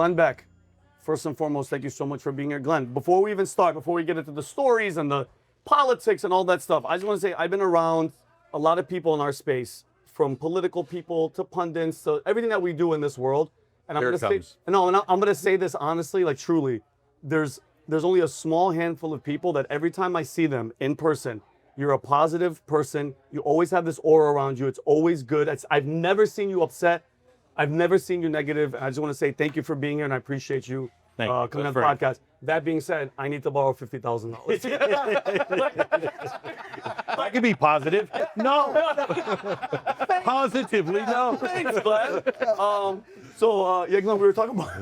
Glenn Beck, first and foremost, thank you so much for being here. Glenn, before we even start, before we get into the stories and the politics and all that stuff, I just want to say I've been around a lot of people in our space, from political people to pundits to everything that we do in this world. And I'm going to say this honestly, like truly, there's only a small handful of people that every time I see them in person, you're a positive person. You always have this aura around you. It's always good. I've never seen you upset. I've never seen you negative. And I just want to say thank you for being here, and I appreciate you coming on the podcast. That being said, I need to borrow $50,000. I can be positive. No. Positively, no. Thanks, Glenn. Yeah, Glenn, we were talking about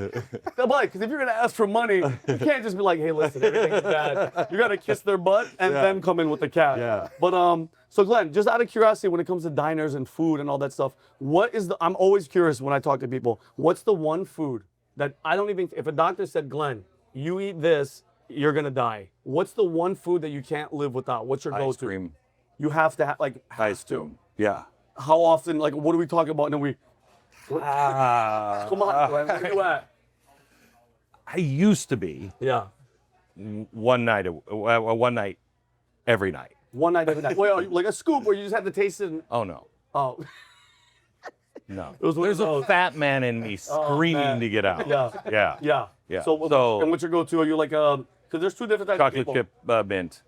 because if you're gonna ask for money, you can't just be like, "Hey, listen, everything's bad." You gotta kiss their butt and then come in with the cash. Yeah. But so Glenn, just out of curiosity, when it comes to diners and food and all that stuff, I'm always curious when I talk to people. What's the one food that if a doctor said, Glenn, you eat this, you're gonna die. What's the one food that you can't live without? What's your go-to? Ice cream. You have to have Ice cream. Yeah. How often? Like, what are we talking about? Come on, Glenn, where you at? I used to be. Yeah. One night every night. One night every night. Wait, like a scoop where you just had to taste it? Oh no. Oh. No. There's a fat man in me screaming to get out. Yeah. Yeah. So and what's your go-to? Are you like because there's two different types of people. Chocolate chip mint.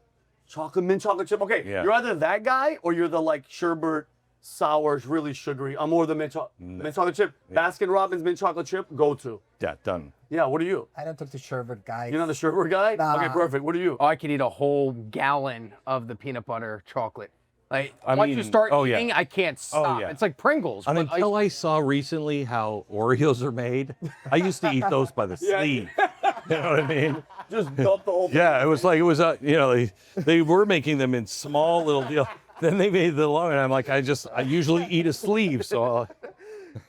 Chocolate mint chocolate chip. Okay. Yeah. You're either that guy or you're the like sherbet, sour, really sugary. I'm more the mint chocolate chip. Yeah. Baskin Robbins mint chocolate chip. Go-to. Yeah. Done. Yeah. What are you? I don't take the sherbet guy. You're not the sherbet guy? Nah. Okay. Perfect. What are you? Oh, I could eat a whole gallon of the peanut butter chocolate. Like, once you start eating, I can't stop. It's like Pringles. And until I saw recently how Oreos are made, I used to eat those by the sleeve. You know what I mean? Just dump the whole thing. Yeah, it was they were making them in small little deal. Then they made the long, and I'm like, I usually eat a sleeve, so.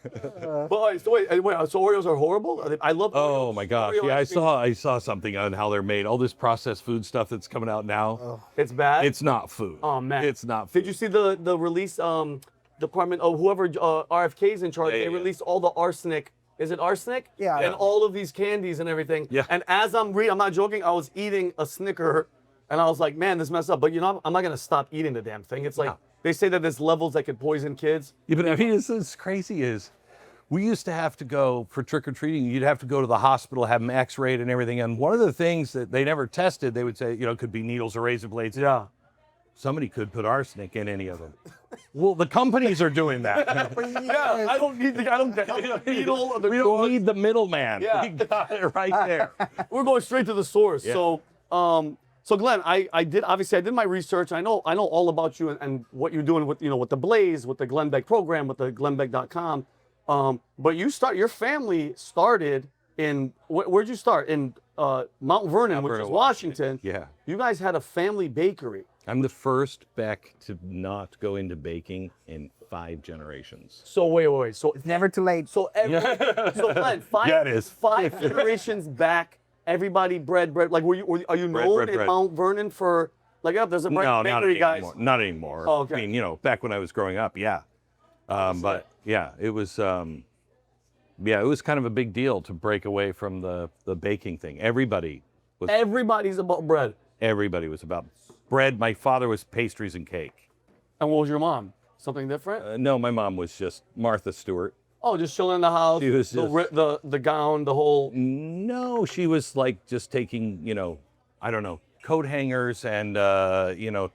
But so Oreos are horrible? I love Oreos. Oh my gosh! Oreo I saw something on how they're made. All this processed food stuff that's coming out now. Oh. It's bad. It's not food. Oh man, it's not food. Did you see the release department of whoever RFK's in charge? They released all the arsenic. Is it arsenic? Yeah. And all of these candies and everything. Yeah. And as I'm not joking, I was eating a Snicker, and I was like, man, this messed up. But I'm not gonna stop eating the damn thing. It's like they say that there's levels that could poison kids. Yeah, but I mean, it's crazy is. We used to have to go for trick-or-treating. You'd have to go to the hospital, have them x-rayed and everything. And one of the things that they never tested, they would say, could be needles or razor blades. Yeah. Somebody could put arsenic in any of them. Well, the companies are doing that. Yeah, I don't need the needle. We don't need the middleman. Yeah. We got it right there. We're going straight to the source. Yeah. So Glenn, I did my research. I know all about you and what you're doing with with TheBlaze, with the Glenn Beck program, with the GlennBeck.com. But your family started in, where'd you start? In Mount Vernon, which is Washington. Yeah. You guys had a family bakery. I'm the first Beck to not go into baking in 5 generations. So wait. So It's never too late. so Glenn, Yeah, it is. 5 generations back, everybody bread. Like are you known in Mount Vernon for there's a bakery guys? Not anymore. Oh, okay. I mean, back when I was growing up, yeah. But yeah, it was kind of a big deal to break away from the baking thing. Everybody's about bread. Everybody was about bread. My father was pastries and cake. And what was your mom? Something different? No, my mom was just Martha Stewart. Oh, just chilling in the house. She was the gown, the whole. No, she was like just taking, I don't know, coat hangers and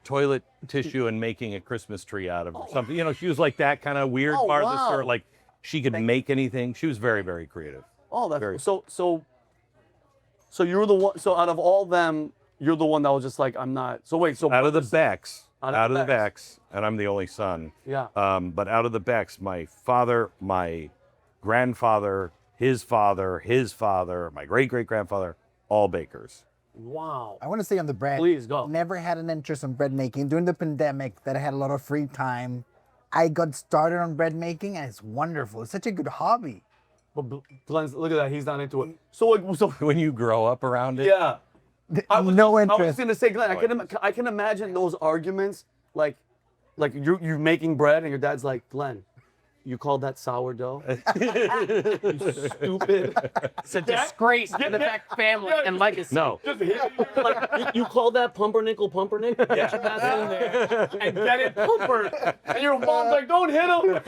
toilet tissue and making a Christmas tree out of it or something. She was like that kind of weird Martha Stewart. Like she could make anything. She was very, very creative. Oh, that's so you're the one. So out of all them, you're the one that was just like, I'm not. So wait, so out of the Becks, out of the Becks, and I'm the only son. Yeah. But out of the Becks, my father, my grandfather, his father, my great-great-grandfather, all bakers. Wow. I want to say on the bread. Please go. Never had an interest in bread making. During the pandemic, that I had a lot of free time, I got started on bread making, and it's wonderful. It's such a good hobby. But Glenn's, look at that. He's not into it. So When you grow up around it. No Yeah. interest. I was gonna say, Glenn, I can imagine those arguments, like you making bread and your dad's like, Glenn, You called that sourdough? You stupid. It's a disgrace to the Beck family and legacy. No. Just hit it. Like, you call that pumpernickel? Yeah. Put that in there and get it pumpered. And your mom's like, don't hit him.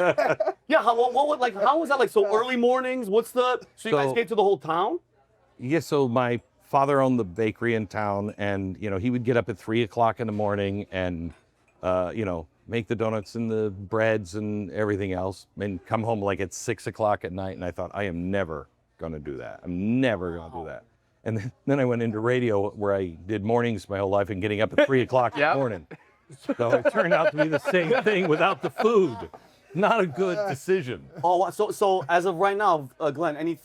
Yeah, how was that like? So early mornings, so you guys came to the whole town? Yeah, so my father owned the bakery in town, and he would get up at 3 o'clock in the morning and make the donuts and the breads and everything else, and come home like at 6 o'clock at night. And I thought, I am never going to do that. I'm never going to do that. And then I went into radio, where I did mornings my whole life, and getting up at 3 o'clock in the morning. So it turned out to be the same thing without the food. Not a good decision. Oh, so as of right now, Glenn,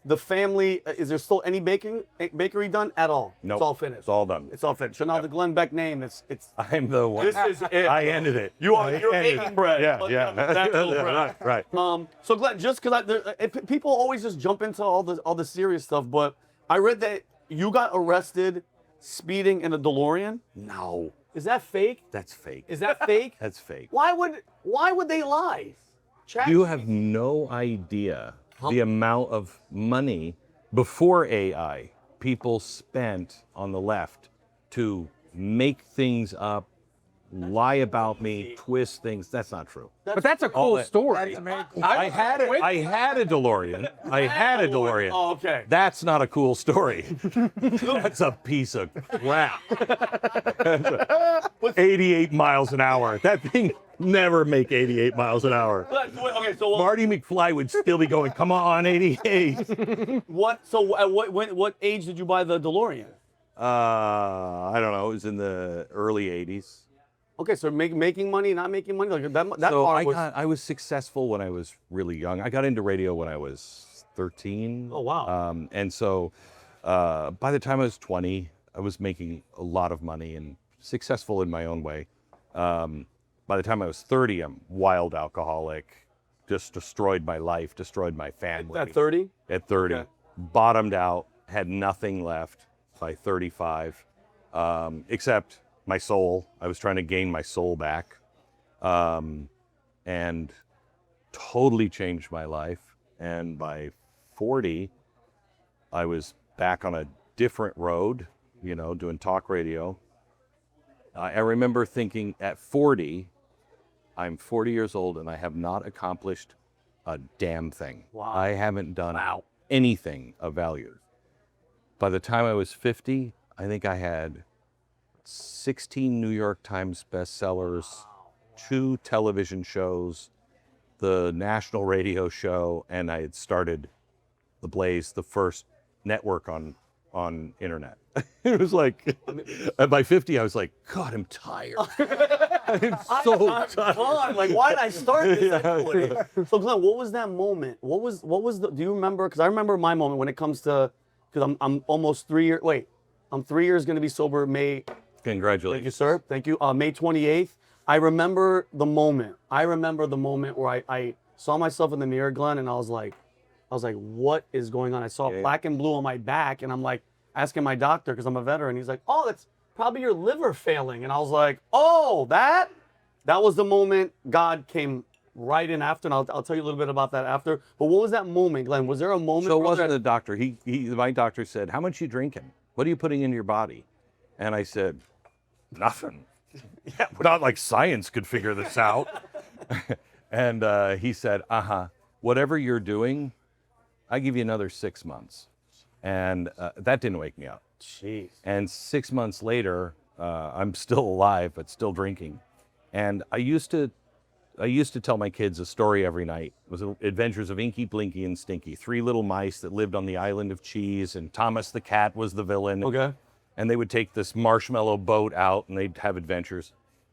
the family, is there still any bakery done at all? No, It's all finished. It's all done. It's all finished. So now the Glenn Beck name, it's. I'm the one. This is it. I ended it. You're baking bread. Yeah. That little bread. Right. So Glenn, just because people always just jump into all the serious stuff, but I read that you got arrested speeding in a DeLorean. No, Is that fake? that's fake. Is that fake? That's fake. Why would they lie? You have no idea the amount of money before AI people spent on the left to make things up, lie about me, twist things. That's not true. But that's a cool story. I had a DeLorean. I had a DeLorean. Oh, okay. That's not a cool story. That's a piece of crap. 88 miles an hour. That thing never make 88 miles an hour. Okay, so Marty McFly would still be going, come on, 88. what age did you buy the DeLorean? I don't know. It was in the early 80s. Okay, so making money, not making money, like that So part was. I was successful when I was really young. I got into radio when I was 13. Oh, wow. And so by the time I was 20, I was making a lot of money and successful in my own way. By the time I was 30, I'm wild alcoholic, just destroyed my life, destroyed my family. At 30? At 30. Okay. Bottomed out, had nothing left by 35, except my soul. I was trying to gain my soul back, and totally changed my life. And by 40, I was back on a different road, doing talk radio. I remember thinking at 40, I'm 40 years old and I have not accomplished a damn thing. Wow. I haven't done anything of value. By the time I was 50, I think I had 16 New York Times bestsellers, 2 television shows, the national radio show, and I had started TheBlaze, the first network on internet. It was like, by 50, I was like, God, I'm tired. I'm so tired. Like, why did I start this? Anyway? So Glenn, what was that moment? What was do you remember? Because I remember my moment when it comes to, because I'm almost 3 years, I'm 3 years going to be sober May. Congratulations. Thank you, sir. Thank you. May 28th. I remember the moment. Where I saw myself in the mirror, Glenn, and I was like, what is going on? I saw black and blue on my back, and I'm like asking my doctor, because I'm a veteran. He's like, oh, that's probably your liver failing. And I was like, oh, that was the moment God came right in after, and I'll tell you a little bit about that after. But what was that moment, Glenn? Was there a moment? So it wasn't the doctor. My doctor said, how much are you drinking? What are you putting into your body? And I said, nothing. Yeah, not like science could figure this out. And he said, whatever you're doing, I give you another 6 months. And that didn't wake me up. Jeez. And 6 months later, I'm still alive, but still drinking. And I used to tell my kids a story every night. It was Adventures of Inky, Blinky, and Stinky, 3 little mice that lived on the island of cheese, and Thomas the cat was the villain. Okay. And they would take this marshmallow boat out, and they'd have adventures.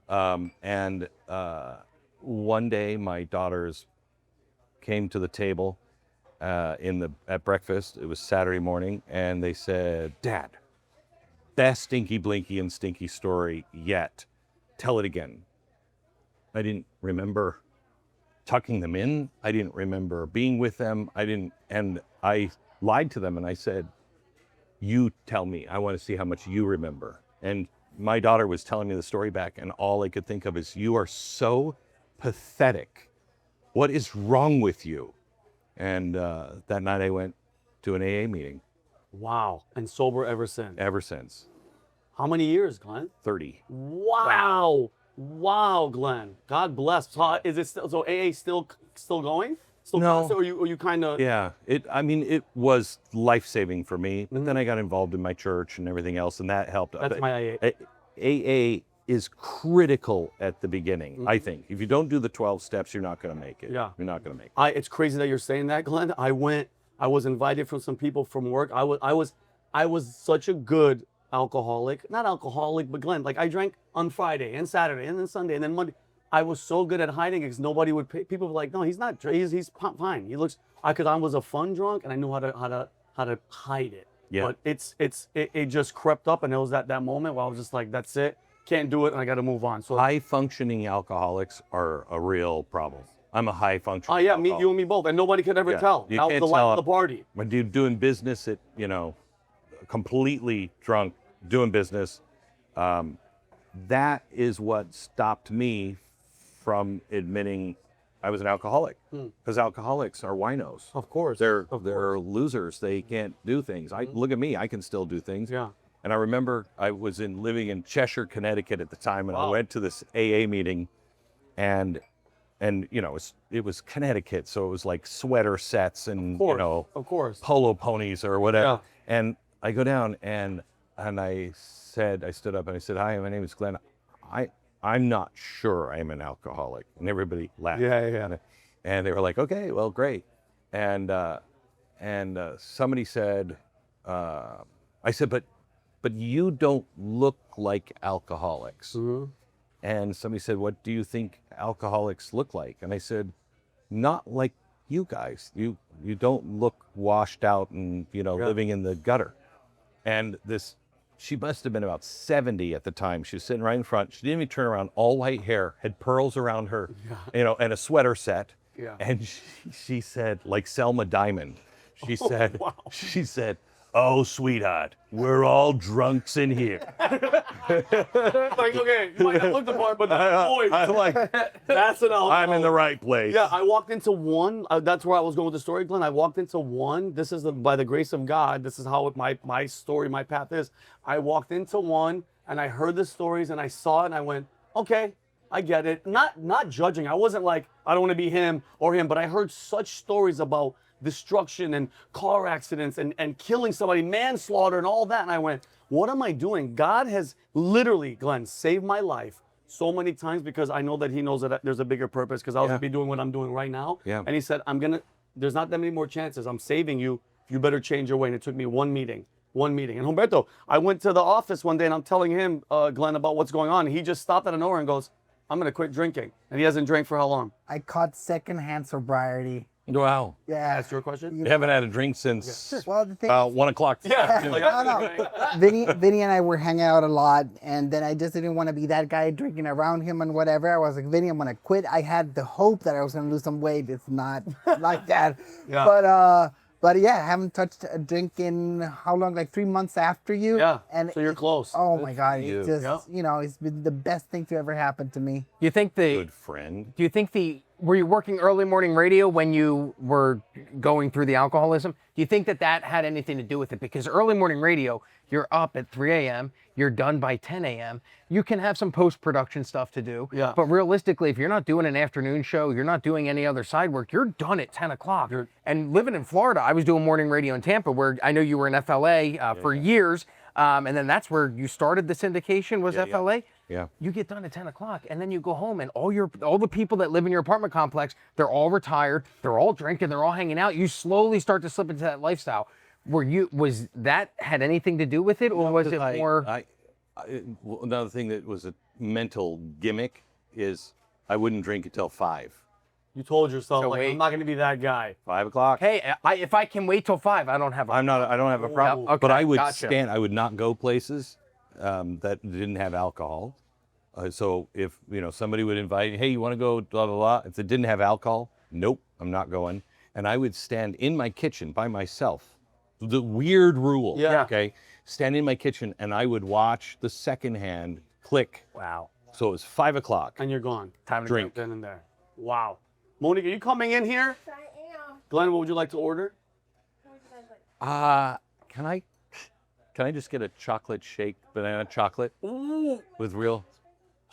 And one day, my daughters came to the table at breakfast. It was Saturday morning, and they said, Dad, best Stinky, Blinky, and Stinky story yet. Tell it again. I didn't remember tucking them in. I didn't remember being with them. And I lied to them, and I said, you tell me. I want to see how much you remember. And my daughter was telling me the story back, and all I could think of is, you are so pathetic What is wrong with you? And that night I went to an AA meeting. Wow. And sober ever since. Ever since. How many years, Glenn? 30. Wow. Wow, Glenn. God bless. So is it still, so AA still going? Still No. constant, or you kind of? Yeah, it was life-saving for me, but then I got involved in my church and everything else, and that helped. That's my AA. AA is critical at the beginning, I think. If you don't do the 12 steps, you're not going to make it. Yeah. You're not going to make it. It's crazy that you're saying that, Glenn. I was invited from some people from work. I was such a good alcoholic. Not alcoholic, but Glenn, like I drank on Friday and Saturday and then Sunday and then Monday. I was so good at hiding because nobody would pay. People were like, no, he's not. He's fine. He looks. Because I was a fun drunk and I knew how to hide it. Yeah. But it just crept up, and it was at that moment where I was just like, that's it. Can't do it, and I got to move on. So High functioning alcoholics are a real problem. I'm a high functioning. oh yeah, alcoholic. you and me both, and nobody could ever Yeah, tell. you That was can't the life tell of the party. When you're doing business at, completely drunk, doing business, that is what stopped me from admitting I was an alcoholic. Because alcoholics are winos. Of course. They're losers. They can't do things. Look at me. I can still do things. Yeah. And I remember I was living in Cheshire, Connecticut at the time, and I Wow. went to this AA meeting, and it was Connecticut, so it was like sweater sets and Of course. polo ponies or whatever. Yeah. And I go down and I stood up and I said, "Hi, my name is Glenn. I'm not sure I'm an alcoholic." And everybody laughed. Yeah. And they were like, "Okay, well, great." And somebody said, I said, but you don't look like alcoholics. Mm-hmm. And somebody said, "What do you think alcoholics look like?" And I said, "Not like you guys. You don't look washed out and living in the gutter." And she must have been about 70 at the time. She was sitting right in front. She didn't even turn around. All white hair, had pearls around her, and a sweater set. Yeah. And she said, like Selma Diamond, she said, wow. she said, "Oh, sweetheart, we're all drunks in here." Like, okay, you might not look the part, but the voice. I'm like, That's an alcoholic. I'm in the right place. Yeah, I walked into one. That's where I was going with the story, Glenn. I walked into one. This is by the grace of God. This is how my story, my path is. I walked into one, and I heard the stories, and I saw it, and I went, okay, I get it. Not judging. I wasn't like, I don't want to be him or him, but I heard such stories about destruction and car accidents and killing somebody, manslaughter and all that. And I went, what am I doing? God has literally, Glenn, saved my life so many times because I know that he knows that there's a bigger purpose because I'll be doing what I'm doing right now. Yeah. And he said, there's not that many more chances. I'm saving you. You better change your way. And it took me one meeting. And Humberto, I went to the office one day and I'm telling him, Glenn, about what's going on. He just stopped out of nowhere and goes, I'm going to quit drinking. And he hasn't drank for how long? I caught secondhand sobriety. Wow. Yeah. That's your question? You haven't had a drink since Well, the thing. 1 o'clock. Yeah. No. Vinnie and I were hanging out a lot, and then I just didn't want to be that guy drinking around him and whatever. I was like, Vinnie, I'm gonna quit. I had the hope that I was gonna lose some weight. It's not like that. Yeah. But yeah, I haven't touched a drink in how long? Like 3 months after you. Yeah. And So you're close. Oh my God! you. It's just it's been the best thing to ever happen to me. Do you think Good friend. were you working early morning radio when you were going through the alcoholism? Do you think that had anything to do with it? Because early morning radio, you're up at 3 a.m., you're done by 10 a.m. You can have some post-production stuff to do. Yeah. But realistically, if you're not doing an afternoon show, you're not doing any other side work, you're done at 10 o'clock. And living in Florida, I was doing morning radio in Tampa, where I know you were in FLA for years. And then that's where you started the syndication, was FLA. Yeah. You get done at 10 o'clock and then you go home and all the people that live in your apartment complex, they're all retired, they're all drinking, they're all hanging out. You slowly start to slip into that lifestyle. Was that had anything to do with it, or was it more? Another thing that was a mental gimmick is I wouldn't drink until 5. You told yourself, So like, wait. I'm not going to be that guy. 5 o'clock. Hey, if I can wait till 5, I don't have. I don't have a problem. okay, But I would gotcha. I would not go places that didn't have alcohol. So if somebody would invite, hey, you want to go blah blah blah. If it didn't have alcohol, nope, I'm not going. And I would stand in my kitchen by myself. The weird rule. Yeah. Okay. Stand in my kitchen and I would watch the second hand click. Wow. So it was 5 o'clock. And you're gone. Time to Drink. Then and there. Wow. Monique, are you coming in here? I am. Glenn, what would you like to order? What would you guys like? Can I just get a chocolate shake, banana chocolate Ooh. with real?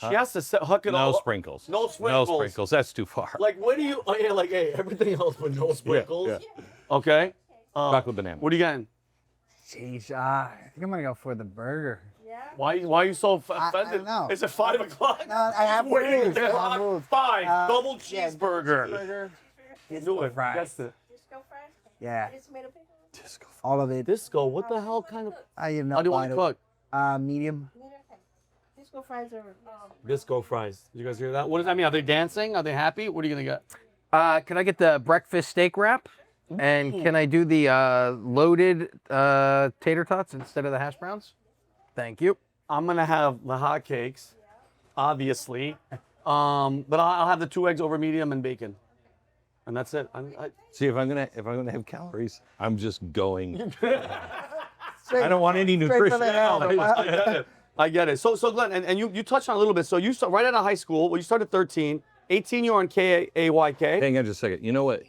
She has to huck it all. No sprinkles. No sprinkles. No sprinkles. That's too far. Like, what do you? Oh yeah, like hey, everything else but no sprinkles. yeah. Okay. Chocolate banana. What are you getting? Jeez, I think I'm gonna go for the burger. Yeah. Why are you so I offended? don't know. Is it 5 o'clock? No, I have Wait, rules. I have rules. 5 double Yeah, cheeseburger. cheeseburger. Do Disco it. fries. That's it. Disco fries? Yeah, It's made of pickles? Disco. all of it. Disco. What the hell kind of? I am not. How do you want to cook? Medium. Disco fries are. Disco fries. Did you guys hear that? What does that mean? Are they dancing? Are they happy? What are you gonna get? Can I get the breakfast steak wrap? And can I do the loaded tater tots instead of the hash browns? Thank you. I'm gonna have the hotcakes, obviously, but I'll have the 2 eggs over medium and bacon, and that's it. See, if I'm gonna have calories, I'm just going. I don't want any Straight to nutrition. the hell. I get it. So Glenn, and you touched on it a little bit. So you start right out of high school. Well, you started 13. 18, you were on KAYK. Hang on just a second. You know what?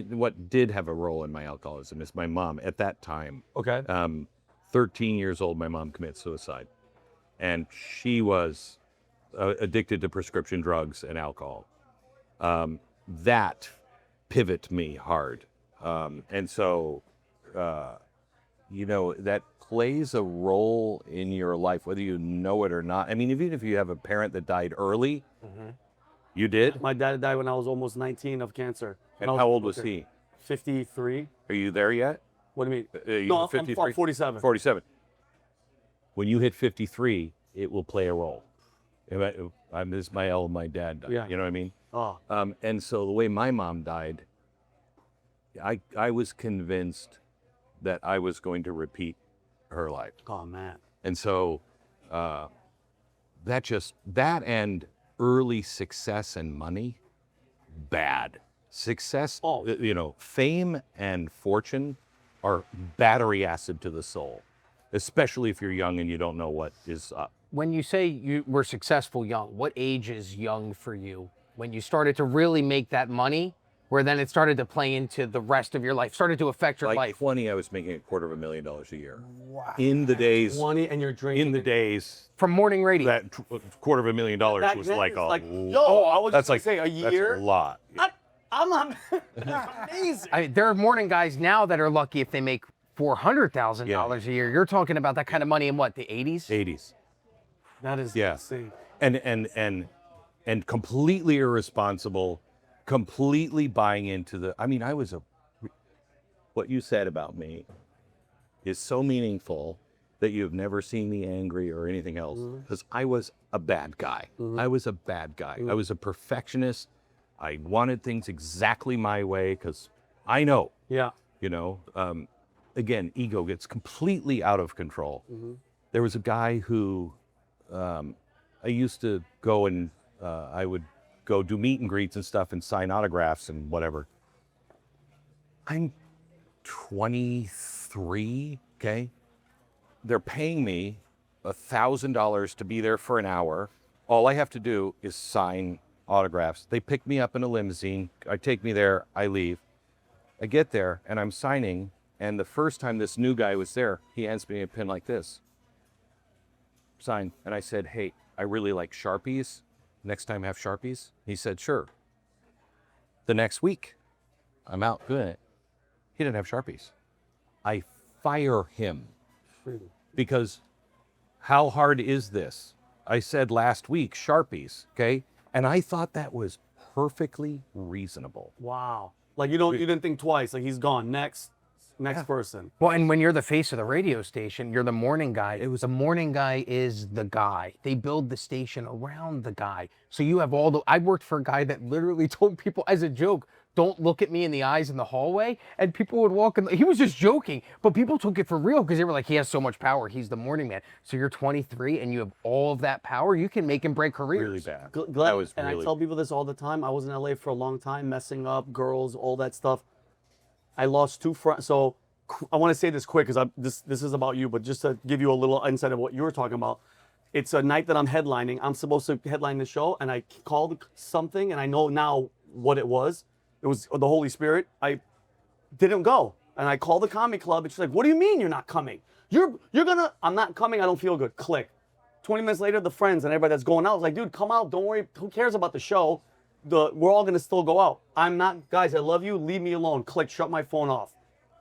What did have a role in my alcoholism is my mom. At that time, Okay. 13 years old, my mom commits suicide, and she was addicted to prescription drugs and alcohol. That pivot me hard, and so that plays a role in your life, whether you know it or not. I mean, even if you have a parent that died early, you did. My dad died when I was almost 19 of cancer. And how old was he? 53. Are you there yet? What do you mean? You No, were I'm 53? 47. 47. When you hit 53, it will play a role. This is my dad died. Yeah. You know what I mean? Oh, And so the way my mom died, I was convinced that I was going to repeat her life. oh man. And so that and early success and money, bad. Success, fame and fortune are battery acid to the soul, especially if you're young and you don't know what is up. When you say you were successful young, what age is young for you? When you started to really make that money, where then it started to play into the rest of your life, started to affect your Like life? 20, I was making $250,000 a year. Wow. In the days, 20 and you're drinking. in the days, From morning radio. that $250,000 Back was then, like it's a, like, yo, I was that's just like gonna say a year. That's a lot. I'm not. Amazing. I mean, there are morning guys now that are lucky if they make $400,000 a year. You're talking about that kind of money in what, the 80s? 80s. That is Yeah. insane. And completely irresponsible, completely buying into the. I mean, what you said about me is so meaningful that you've never seen me angry or anything else, because I was a bad guy. I was a bad guy. I was a perfectionist. I wanted things exactly my way because I know, Yeah. again, ego gets completely out of control. There was a guy who I used to go and I would go do meet and greets and stuff and sign autographs and whatever. I'm 23, okay? They're paying me $1,000 to be there for an hour. All I have to do is sign autographs. They pick me up in a limousine. I take me there, I leave. I get there and I'm signing, and the first time this new guy was there, he hands me a pen like this. Sign. And I said, hey, I really like Sharpies. Next time have Sharpies? He said, sure. The next week, I'm out doing it. He didn't have Sharpies. I fire him because how hard is this? I said last week, Sharpies, okay? And I thought that was perfectly reasonable. Wow. Like you didn't think twice. Like he's gone. Next person. Well, and when you're the face of the radio station, you're the morning guy. The morning guy is the guy. They build the station around the guy. So you have I worked for a guy that literally told people as a joke, don't look at me in the eyes in the hallway. And people would walk in. He was just joking, but people took it for real because they were like, he has so much power. He's the morning man. So you're 23 and you have all of that power. You can make and break careers. Really bad. Glenn, That was and really I tell people this all the time. I was in LA for a long time, messing up girls, all that stuff. I lost 2 friends. So I want to say this quick because this is about you, but just to give you a little insight of what you were talking about. It's a night that I'm headlining. I'm supposed to headline the show, and I called something, and I know now what it was. It was the Holy Spirit. I didn't go. And I called the comedy club and she's like, what do you mean you're not coming? You're gonna, I'm not coming, I don't feel good. Click. 20 minutes later, the friends and everybody that's going out was like, dude, come out, don't worry, who cares about the show? We're all gonna still go out. I'm not, guys, I love you, leave me alone. Click, shut my phone off.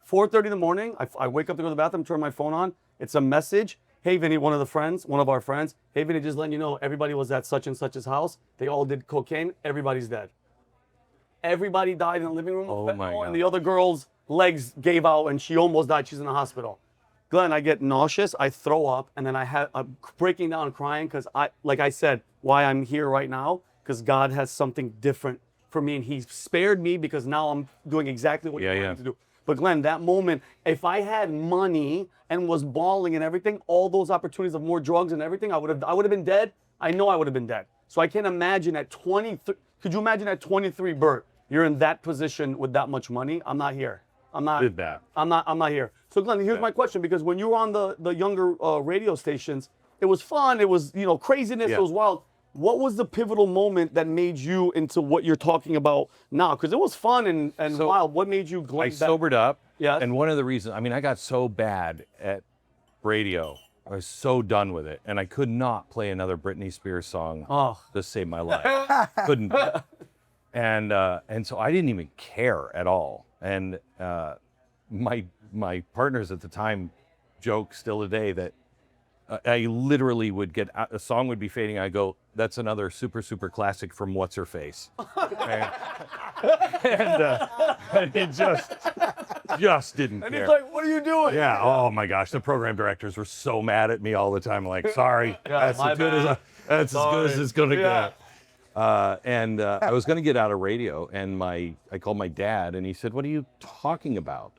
4:30 in the morning, I wake up to go to the bathroom, turn my phone on. It's a message. Hey, Vinny, one of our friends. Hey, Vinny, just letting you know, everybody was at such and such's house. They all did cocaine. Everybody's dead. Everybody died in the living room. Oh my God. And the other girl's legs gave out and she almost died. She's in the hospital. Glenn, I get nauseous. I throw up. And then I'm breaking down crying because like I said, why I'm here right now, because God has something different for me. And he spared me because now I'm doing exactly what he wanted to do. But Glenn, that moment, if I had money and was balling and everything, all those opportunities of more drugs and everything, I would have been dead. I know I would have been dead. So I can't imagine at 23, could you imagine at 23, Bert, you're in that position with that much money? I'm not here. I'm not here. So Glenn, here's my question, because when you were on the younger radio stations, it was fun, it was, craziness, it was wild. What was the pivotal moment that made you into what you're talking about now? Because it was fun and wild. What made you I sobered up. Yeah. And one of the reasons, I got so bad at radio. I was so done with it. And I could not play another Britney Spears song to save my life. Couldn't. And so I didn't even care at all. And my partners at the time joke still today that I literally would get, a song would be fading. I go, that's another super, super classic from What's Her Face. and it just didn't care. And he's like, what are you doing? Yeah, oh my gosh, the program directors were so mad at me all the time. Like, sorry, that's as good as it's going to get. I was going to get out of radio, and I called my dad, and he said, what are you talking about?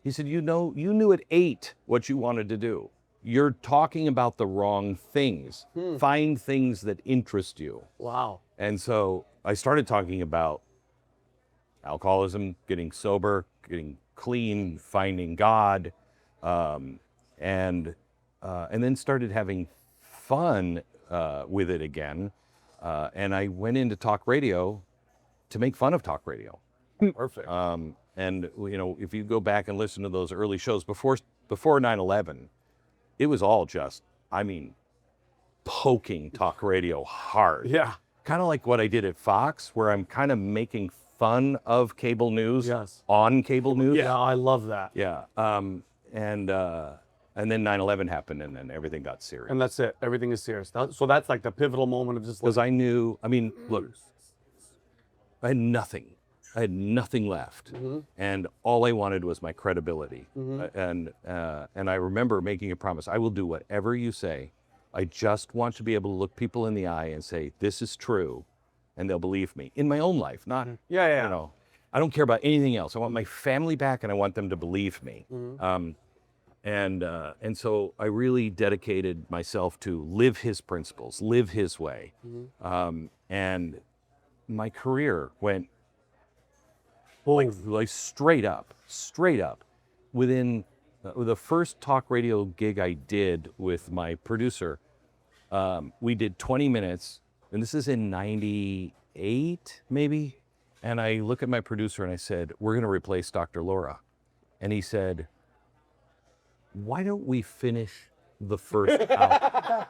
He said, you knew at 8 what you wanted to do. You're talking about the wrong things. Find things that interest you. Wow. And so I started talking about alcoholism, getting sober, getting clean, finding God, and then started having fun with it again. And I went into talk radio to make fun of talk radio. Perfect. And if you go back and listen to those early shows before 9/11, it was all just, poking talk radio hard. Yeah. Kind of like what I did at Fox, where I'm kind of making fun of cable news on cable news. Yeah, I love that. Yeah. And then 9/11 happened, and then everything got serious. And that's it. Everything is serious. So that's like the pivotal moment of just Because I knew, look, I had nothing. I had nothing left, and all I wanted was my credibility. And I remember making a promise: I will do whatever you say. I just want to be able to look people in the eye and say, "This is true," and they'll believe me in my own life. Not, I don't care about anything else. I want my family back, and I want them to believe me. And so I really dedicated myself to live his principles, live his way, and my career went. Like straight up. Within the first talk radio gig I did with my producer, we did 20 minutes, and this is in 98, maybe. And I look at my producer and I said, we're going to replace Dr. Laura. And he said, why don't we finish the first hour?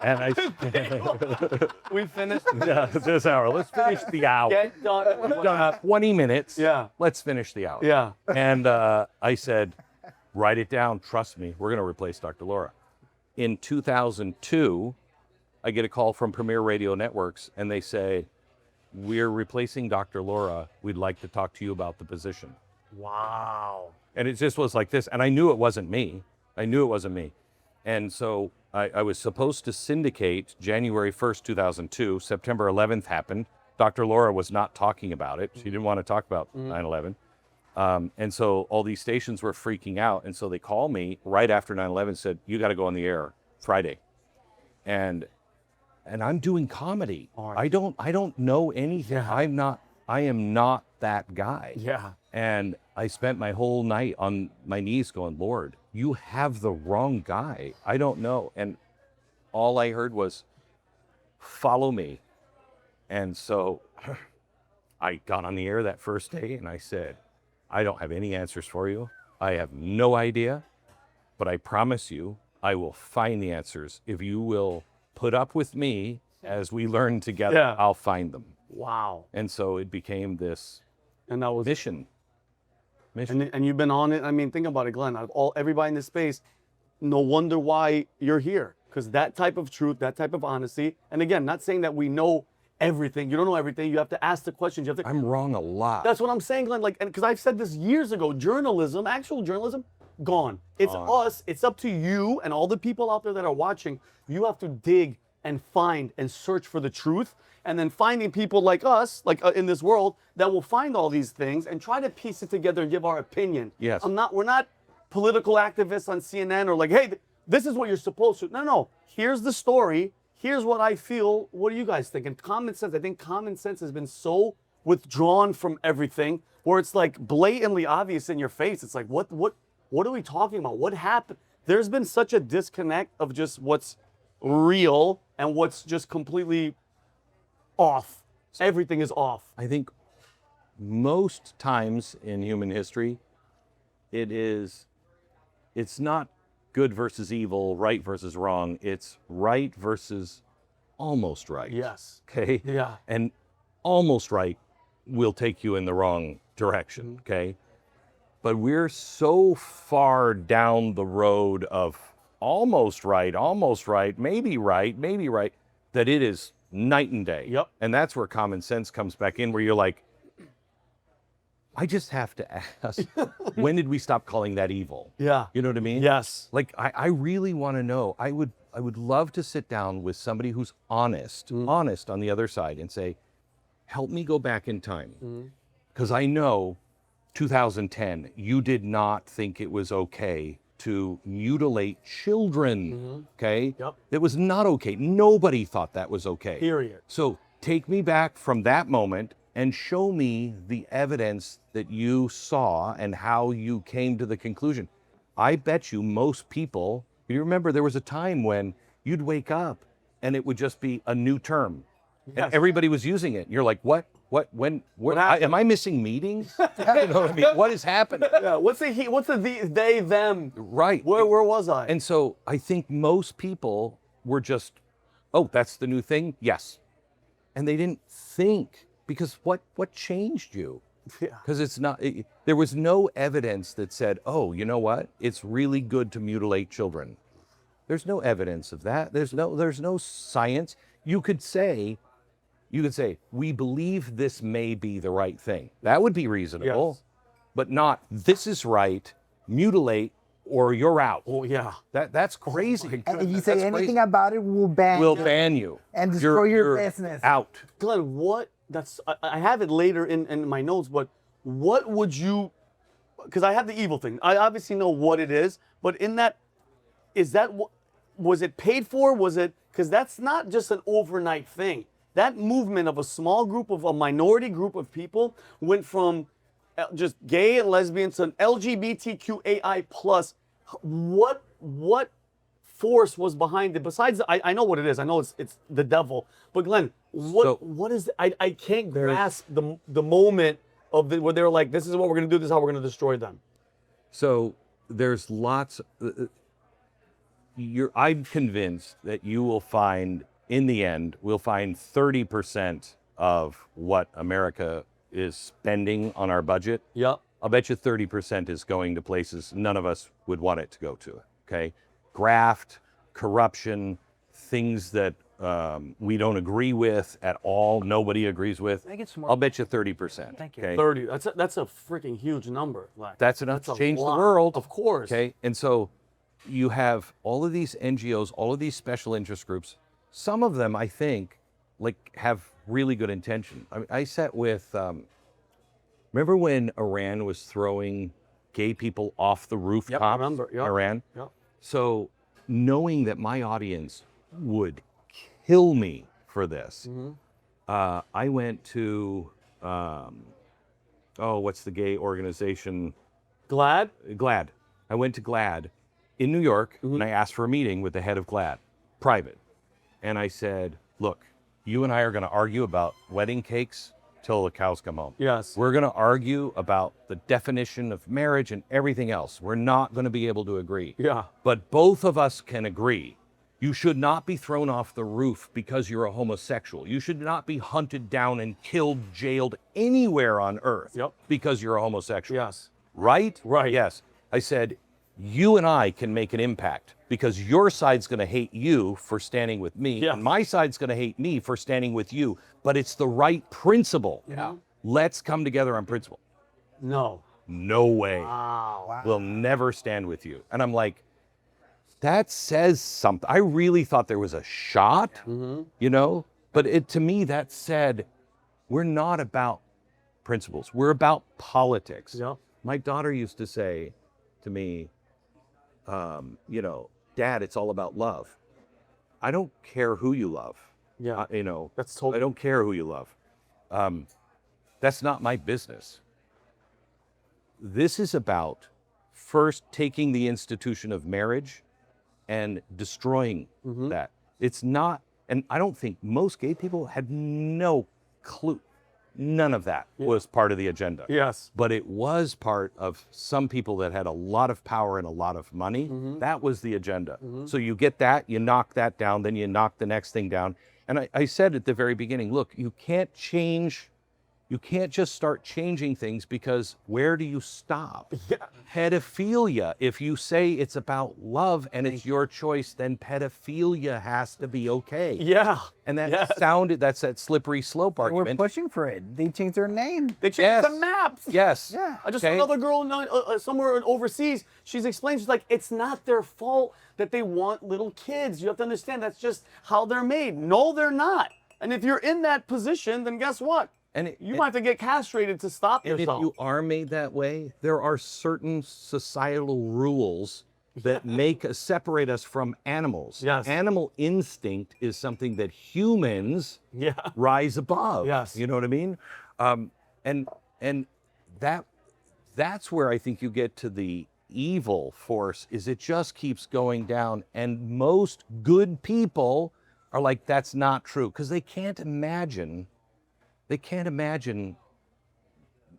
And I we finished this hour. Let's finish the hour. Get done. We've done 20 minutes. Yeah. Let's finish the hour. Yeah. And I said, write it down. Trust me. We're going to replace Dr. Laura. In 2002, I get a call from Premier Radio Networks, and they say, we're replacing Dr. Laura. We'd like to talk to you about the position. Wow. And it just was like this. And I knew it wasn't me. And so I was supposed to syndicate January 1st, 2002. September 11th happened. Dr. Laura was not talking about it. She didn't want to talk about 9/11. And so all these stations were freaking out. And so they called me right after 9/11 and said, you got to go on the air Friday. And I'm doing comedy. I don't know anything. Yeah. I am not that guy. Yeah. And I spent my whole night on my knees going, Lord, you have the wrong guy. I don't know. And all I heard was, follow me. And so I got on the air that first day and I said, I don't have any answers for you. I have no idea, but I promise you I will find the answers. If you will put up with me as we learn together, Yeah. I'll find them. Wow. And so it became this And that was mission. and you've been on it. I mean, think about it, Glenn. Out of everybody in this space, no wonder why you're here. Because that type of truth, that type of honesty, and again, not saying that we know everything. You don't know everything. You have to ask the questions. You have to. I'm wrong a lot. That's what I'm saying, Glenn. Like, and because I've said this years ago, journalism, actual journalism, gone. It's us. It's up to you and all the people out there that are watching. You have to dig and find and search for the truth, and then finding people like us, like in this world, that will find all these things and try to piece it together and give our opinion. Yes. We're not political activists on CNN or like, hey, this is what you're supposed to. No. Here's the story. Here's what I feel. What do you guys think? And common sense, I think common sense has been so withdrawn from everything where it's like blatantly obvious in your face. It's like, what are we talking about? What happened? There's been such a disconnect of just what's real and what's just completely off. Everything is off. I think most times in human history, it's not good versus evil, right versus wrong. It's right versus almost right. Yes. Okay? Yeah. And almost right will take you in the wrong direction. Okay? But we're so far down the road of almost right, maybe right, that it is night and day. Yep. And that's where common sense comes back in, where you're like, I just have to ask, when did we stop calling that evil? Yeah. You know what I mean? Yes. Like, I really want to know. I would love to sit down with somebody who's honest on the other side and say, help me go back in time. Because I know 2010, you did not think it was okay to mutilate children, okay? Yep. It was not okay. Nobody thought that was okay. Period. So take me back from that moment and show me the evidence that you saw and how you came to the conclusion. I bet you most people, you remember there was a time when you'd wake up and it would just be a new term. Yes. And everybody was using it. You're like, what, when, happened? am I missing meetings? You know what I mean? What is happening? Yeah. What's the they, them? Right. Where was I? And so I think most people were just, oh, that's the new thing? Yes. And they didn't think, because what changed you? Yeah. Because there was no evidence that said, oh, you know what? It's really good to mutilate children. There's no evidence of that. There's no science. You could say, we believe this may be the right thing. That would be reasonable, Yes. but not, this is right, mutilate, or you're out. Oh yeah. That's crazy. And if you say That's anything crazy. about it, we'll ban We'll you. ban you. And destroy your You're business. out. Glenn, I have it later in my notes, but what would you, because I have the evil thing. I obviously know what it is, but in that, was it paid for? Was it, because that's not just an overnight thing. That movement of a minority group of people went from just gay and lesbian to LGBTQAI plus. What force was behind it? Besides, I know what it is. I know it's the devil. But Glenn, what is it? I can't grasp the moment of where they're like, this is what we're gonna do. This is how we're gonna destroy them. So there's lots. I'm convinced that you will find, in the end, we'll find 30% of what America is spending on our budget. Yep. I'll bet you 30% is going to places none of us would want it to go to. Okay, graft, corruption, things that we don't agree with at all. Nobody agrees with. I get some more. I'll bet you 30%. Thank you. Okay? 30. That's a freaking huge number. Like, That's enough to a change the lot. world. Of course. Okay, and so you have all of these NGOs, all of these special interest groups. Some of them, I think, have really good intention. I sat with, remember when Iran was throwing gay people off the rooftops? Yep, I remember. Yep. Iran. Yep. So knowing that my audience would kill me for this, I went to, what's the gay organization? Glad? GLAAD. I went to GLAAD in New York and I asked for a meeting with the head of GLAAD, private. And I said, look, you and I are going to argue about wedding cakes till the cows come home. Yes. We're going to argue about the definition of marriage and everything else. We're not going to be able to agree. Yeah. But both of us can agree. You should not be thrown off the roof because you're a homosexual. You should not be hunted down and killed, jailed anywhere on earth Yep. because you're a homosexual. Yes. Right? Right. Yes. I said, you and I can make an impact because your side's going to hate you for standing with me, Yeah. and my side's going to hate me for standing with you. But it's the right principle. Yeah. Let's come together on principle. No. No way. Wow. We'll never stand with you. And I'm like, that says something. I really thought there was a shot, you know, but to me, that said, we're not about principles. We're about politics. Yeah. My daughter used to say to me, you know, Dad, it's all about love. I don't care who you love. Yeah. You know, That's totally. I don't care who you love. That's not my business. This is about first taking the institution of marriage and destroying that. It's not, and I don't think most gay people had no clue. None of that was part of the agenda. Yes. But it was part of some people that had a lot of power and a lot of money. That was the agenda. So you get that, you knock that down, then you knock the next thing down. And I said at the very beginning, look, you can't just start changing things because where do you stop? Yeah. Pedophilia, if you say it's about love and it's your choice, then pedophilia has to be okay. Yeah. And that Yes. that's that slippery slope We're argument. pushing for it. They changed their name. They changed Yes. the maps. Yes. Yeah. I just saw Okay. another girl somewhere overseas. She's explained, she's like, it's not their fault that they want little kids. You have to understand that's just how they're made. No, they're not. And if you're in that position, then guess what? And You might have to get castrated to stop And yourself. if you are made that way, there are certain societal rules that separate us from animals. Yes. Animal instinct is something that humans Yeah. rise above. Yes. You know what I mean? And that's where I think you get to the evil force is it just keeps going down. And most good people are like, that's not true. Because they can't imagine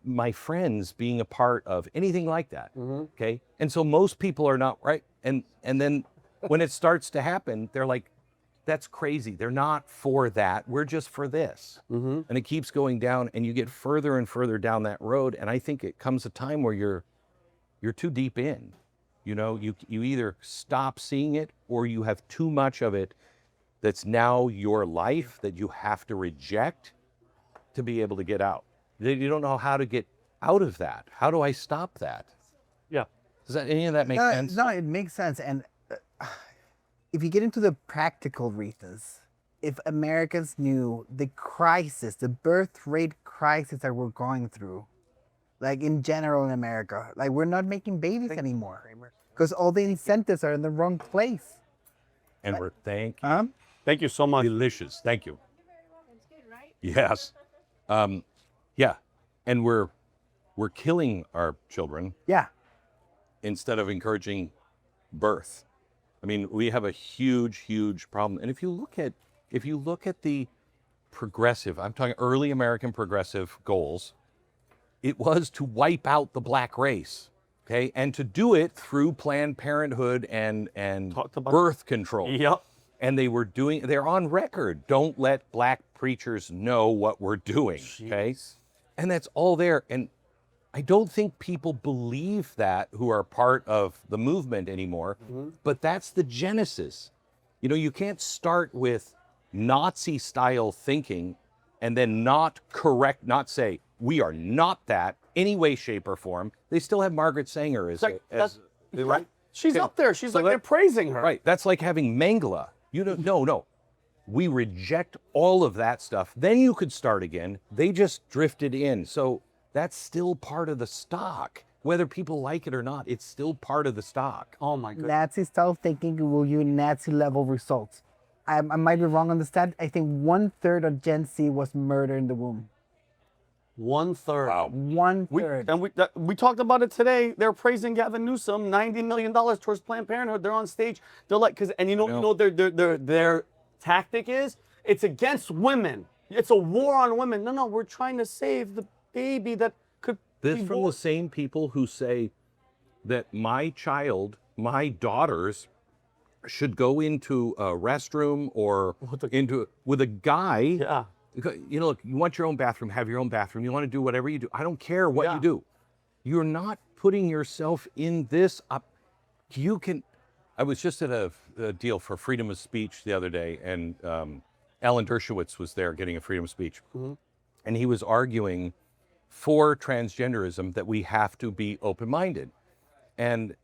my friends being a part of anything like that. Okay. And so most people are not right. And then when it starts to happen, they're like, that's crazy. They're not for that. We're just for this. And it keeps going down and you get further and further down that road. And I think it comes a time where you're too deep in. You know, you either stop seeing it or you have too much of it that's now your life that you have to reject to be able to get out. You don't know how to get out of that. How do I stop that? Yeah. Does any of that make sense? No, it makes sense. And if you get into the practical reasons, if Americans knew the crisis, the birth rate crisis that we're going through, like in general in America, like we're not making babies anymore because all the incentives are in the wrong place. And we're thank Thank you so much. delicious. Thank you. It's good, right? Yes. Yeah. And we're killing our children Yeah. instead of encouraging birth. I mean, we have a huge, huge problem. And if you look at the progressive, I'm talking early American progressive goals, it was to wipe out the black race. Okay. And to do it through Planned Parenthood and Talked about- birth control. Yep. And they're on record. Don't let black preachers know what we're doing. Okay. And that's all there. And I don't think people believe that who are part of the movement anymore, but that's the genesis. You know, you can't start with Nazi style thinking and then not say, we are not that any way, shape, or form. They still have Margaret Sanger as, right? She's Okay. up there. She's So like, they're praising her. Right. That's like having Mengele. You don't, no. We reject all of that stuff. Then you could start again. They just drifted in. So that's still part of the stock. Whether people like it or not, it's still part of the stock. Oh my goodness. Nazi style thinking will give you Nazi level results. I might be wrong on the stat. I think 1/3 of Gen Z was murdered in the womb. 1/3. Wow. 1/3. We talked about it today. They're praising Gavin Newsom, $90 million towards Planned Parenthood. They're on stage. They're like, and you know their tactic is it's against women. It's a war on women. No, we're trying to save the baby that could This be from born. the same people who say that my child, my daughters, should go into a restroom or with a guy. Yeah. You know, look, you want your own bathroom, have your own bathroom. You want to do whatever you do. I don't care what you do. You're not putting yourself in this up. You can. I was just at a deal for freedom of speech the other day, and Alan Dershowitz was there getting a freedom of speech. And he was arguing for transgenderism that we have to be open-minded. And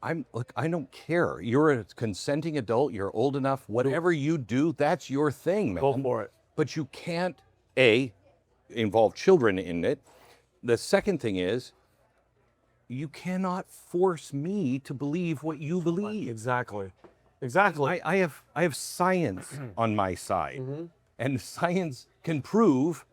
I don't care. You're a consenting adult. You're old enough. Whatever you do, that's your thing, man. Go for it. But you can't, involve children in it. The second thing is, you cannot force me to believe what you believe. Exactly. I have science on my side, and science can prove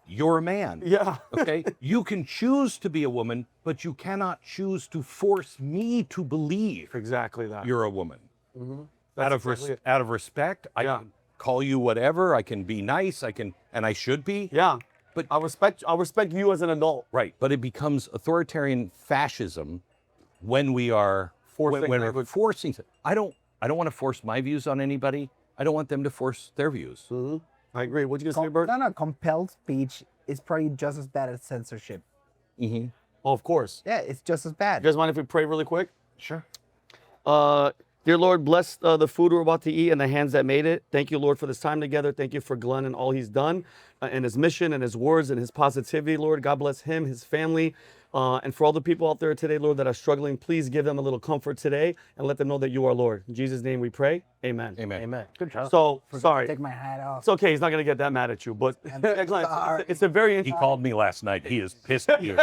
you're a man. Yeah. Okay? You can choose to be a woman, but you cannot choose to force me to believe Exactly that. you're a woman. That's Out of exactly it. out of respect, I can call you whatever. I can be nice. And I should be. Yeah. But I respect you as an adult. right. But it becomes authoritarian fascism when we are Forcing when we're language. forcing. I don't want to force my views on anybody. I don't want them to force their views. I agree. What'd you gonna say, Bert? No, compelled speech is probably just as bad as censorship. Oh, of course. Yeah, it's just as bad. You guys mind if we pray really quick? Sure. Dear Lord, bless the food we're about to eat and the hands that made it. Thank you, Lord, for this time together. Thank you for Glenn and all he's done and his mission and his words and his positivity, Lord. God bless him, his family. And for all the people out there today, Lord, that are struggling, please give them a little comfort today and let them know that you are Lord. In Jesus' name we pray. Amen. Amen. Amen. Good job. So, sorry. Take my hat off. It's okay. He's not going to get that mad at you. But sorry. it's a very He interesting. called me last night. He is pissed at you.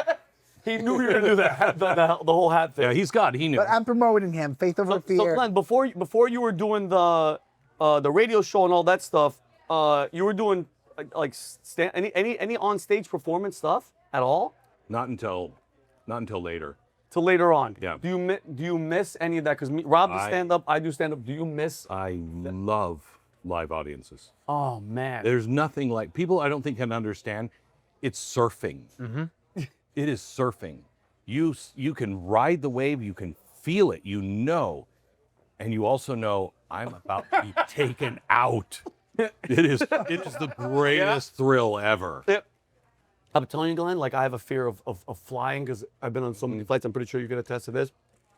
He knew you were going to do that, the whole hat thing. Yeah, he's God. He knew. But I'm promoting him. Faith over So fear. Glenn, before you were doing the radio show and all that stuff, you were doing like any on stage performance stuff at all? Not until later. Till later on. Yeah. Do you miss any of that? Because Rob does stand up, I do stand up. Do you miss? I love live audiences. Oh man. There's nothing like people. I don't think can understand. It's surfing. It is surfing. You can ride the wave. You can feel it. You know, and you also know I'm about to be taken out. It is the greatest thrill ever. Yep. I'm telling you, Glenn, like I have a fear of flying because I've been on so many flights. I'm pretty sure you can attest to this.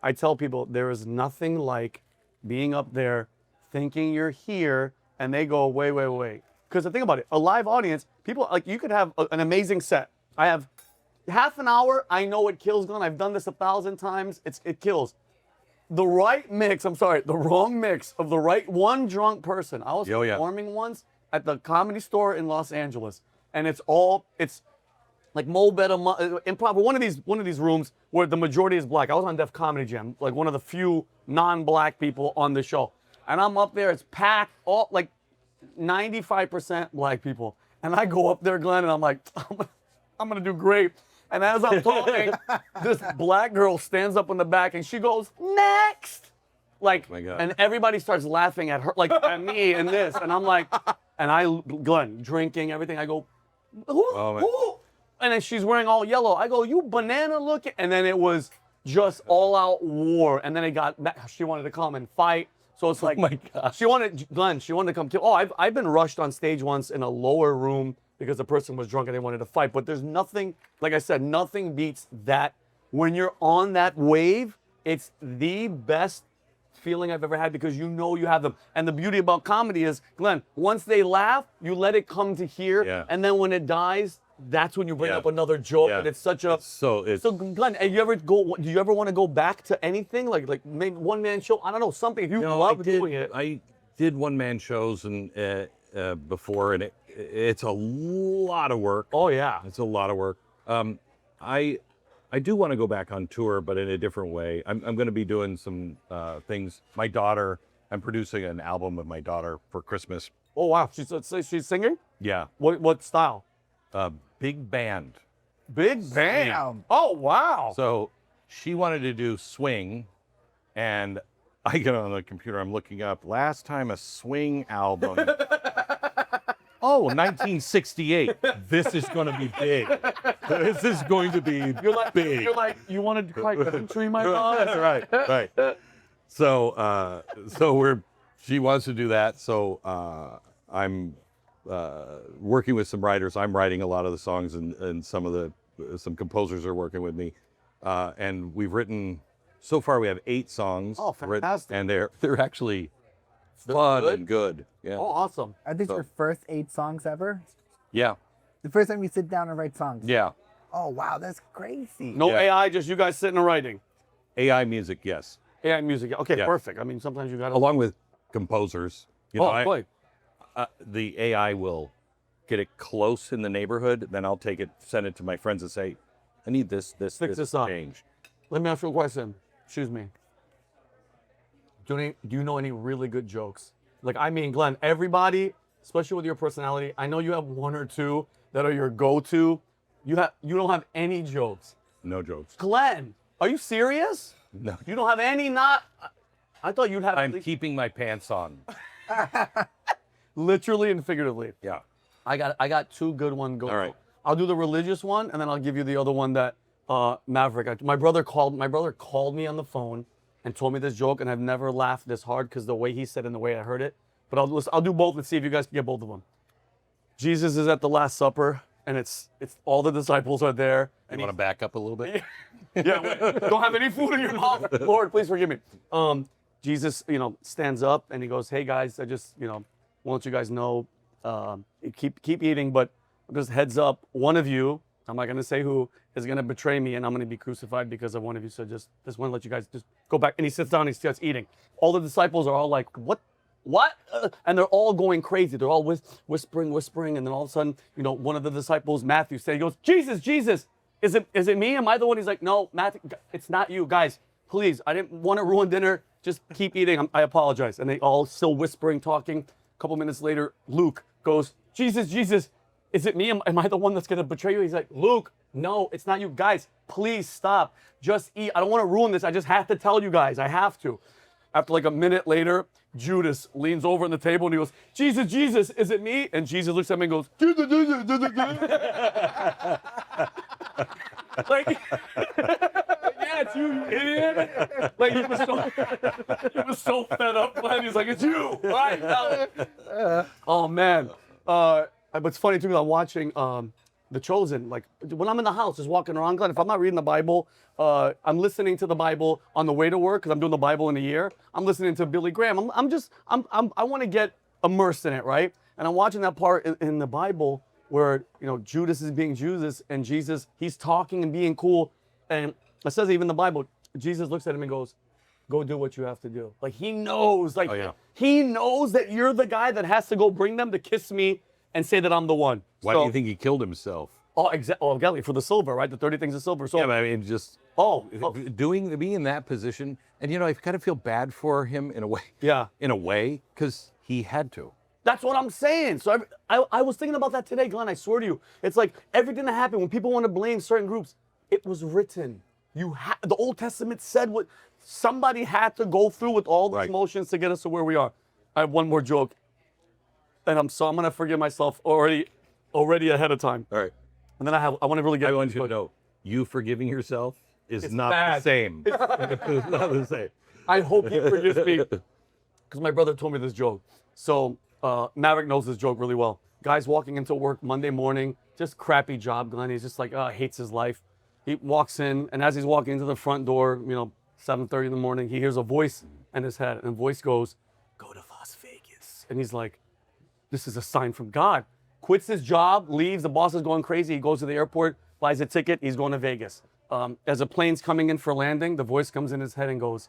I tell people there is nothing like being up there thinking you're here and they go, wait. Because think about it, a live audience, people, like you could have an amazing set. I have half an hour. I know it kills, Glenn. I've done this 1,000 times. It kills. The wrong mix of the right one drunk person. I was performing once at the Comedy Store in Los Angeles, and it's like Mo Better improv. One of these rooms where the majority is black. I was on Def Comedy Jam, like one of the few non-black people on the show, and I'm up there. It's packed, all like 95% black people, and I go up there, Glenn, and I'm like, I'm gonna do great. And as I'm talking, this black girl stands up in the back and she goes, next. Like, my God. and everybody starts laughing at her, like at me and this. And I'm like, Glenn, drinking, everything. I go, who? And then she's wearing all yellow. I go, you banana looking. And then it was just all out war. And then she wanted to come and fight. So it's like, my God. she wanted to come too. Oh, I've been rushed on stage once in a lower room because the person was drunk and they wanted to fight. But there's nothing, like I said, nothing beats that. When you're on that wave, it's the best feeling I've ever had because you know you have them. And the beauty about comedy is, Glenn, once they laugh, you let it come to here. Yeah. And then when it dies, that's when you bring up another joke. Yeah. And it's such a... So Glenn, do you ever want to go back to anything? Like maybe one-man show? I don't know, something. If you love doing it. I did one-man shows and before, and it's a lot of work. Oh, yeah. It's a lot of work. I do want to go back on tour, but in a different way. I'm going to be doing some things. My daughter, I'm producing an album with my daughter for Christmas. Oh, wow. She's singing? Yeah. What style? Big band. Big band. Oh, wow. So she wanted to do swing, and I get on the computer, I'm looking up, last time a swing album Oh, 1968. This is going to be big. This is going to be big. You're like, you wanted to cry country, my dog? right. So, she wants to do that. So, I'm working with some writers. I'm writing a lot of the songs, and some composers are working with me. And we've written, so far we have 8 songs. Oh, written, fantastic. and they're actually fun good? and good. Yeah. Oh, awesome. Are these So- your first 8 songs ever? Yeah. The first time you sit down and write songs? Yeah. Oh, wow, that's crazy. No Yeah. AI, just you guys sitting and writing. AI music, yes. AI music. Okay, Yeah. perfect. I mean, sometimes you got to. Along with composers. You know, Oh, boy. the AI will get it close in the neighborhood, then I'll take it, send it to my friends and say, I need this Fix this up. change. Let me ask you a question. Excuse me. Do you know any really good jokes? Like, I mean, Glenn, everybody, especially with your personality, I know you have 1 or 2 that are your go-to. You don't have any jokes. No jokes. Glenn, are you serious? No. You don't have any? Not. I thought you'd have. I'm keeping my pants on. Literally and figuratively. Yeah. I got 2 good ones going. All right. I'll do the religious one, and then I'll give you the other one that Maverick. My brother called me on the phone and told me this joke, and I've never laughed this hard because the way he said it and the way I heard it. But I'll do both and see if you guys can get both of them. Jesus is at the Last Supper, and it's all the disciples are there. You And want to back up a little bit? yeah, wait, don't have any food in your mouth. Lord, please forgive me. Jesus, stands up and he goes, "Hey guys, I just, want you guys know, keep eating, but just heads up, one of you, I'm not gonna say who, is gonna betray me, and I'm gonna be crucified because of one of you. So just want to let you guys just go back." And he sits down and he starts eating. All the disciples are all like, "What? And they're all going crazy. They're all whispering, and then all of a sudden, one of the disciples, Matthew, he goes, Jesus, is it me? Am I the one?" He's like, "No, Matthew, it's not you, guys. Please, I didn't want to ruin dinner. Just keep eating. I apologize." And they all still whispering, talking. A couple minutes later, Luke goes, Jesus, is it me? Am I the one that's gonna betray you?" He's like, "Luke, no, it's not you. Guys, please stop. Just eat. I don't want to ruin this. I just have to tell you guys. I have to." After like a minute later, Judas leans over on the table and he goes, Jesus, is it me?" And Jesus looks at me and goes, Jesus. Like, yeah, it's you idiot. Like, he was so fed up, Glenn. He's like, "It's you, right?" Oh, man. But it's funny, too, I'm watching The Chosen. Like, when I'm in the house, just walking around, Glenn, if I'm not reading the Bible, I'm listening to the Bible on the way to work, because I'm doing the Bible in a year. I'm listening to Billy Graham. I want to get immersed in it, right? And I'm watching that part in the Bible where, Judas is being Judas, and Jesus, he's talking and being cool. And it says even in the Bible, Jesus looks at him and goes, "Go do what you have to do." Like, he knows, Oh, yeah. he knows that you're the guy that has to go bring them to kiss me and say that I'm the one. Why do you think he killed himself? Oh, exactly, for the silver, right? The 30 things of silver. So, Yeah, but I mean, just being in that position, and I kind of feel bad for him in a way. Yeah. In a way, because he had to. That's what I'm saying. So I was thinking about that today, Glenn. I swear to you. It's like everything that happened, when people want to blame certain groups, it was written. The Old Testament said what somebody had to go through with all these emotions to get us to where we are. I have one more joke. And I'm going to forgive myself already ahead of time. All right. And then I want to really get I want you to know, you forgiving yourself is not bad. the same. It's not the same. I hope he forgives me. Because my brother told me this joke. So Maverick knows this joke really well. Guy's walking into work Monday morning, just crappy job, Glenn. He's just like, hates his life. He walks in, and as he's walking into the front door, 7:30 in the morning, he hears a voice in his head. And the voice goes, "Go to Las Vegas." And he's like, this is a sign from God. Quits his job, leaves. The boss is going crazy. He goes to the airport, buys a ticket. He's going to Vegas. As a plane's coming in for landing, the voice comes in his head and goes,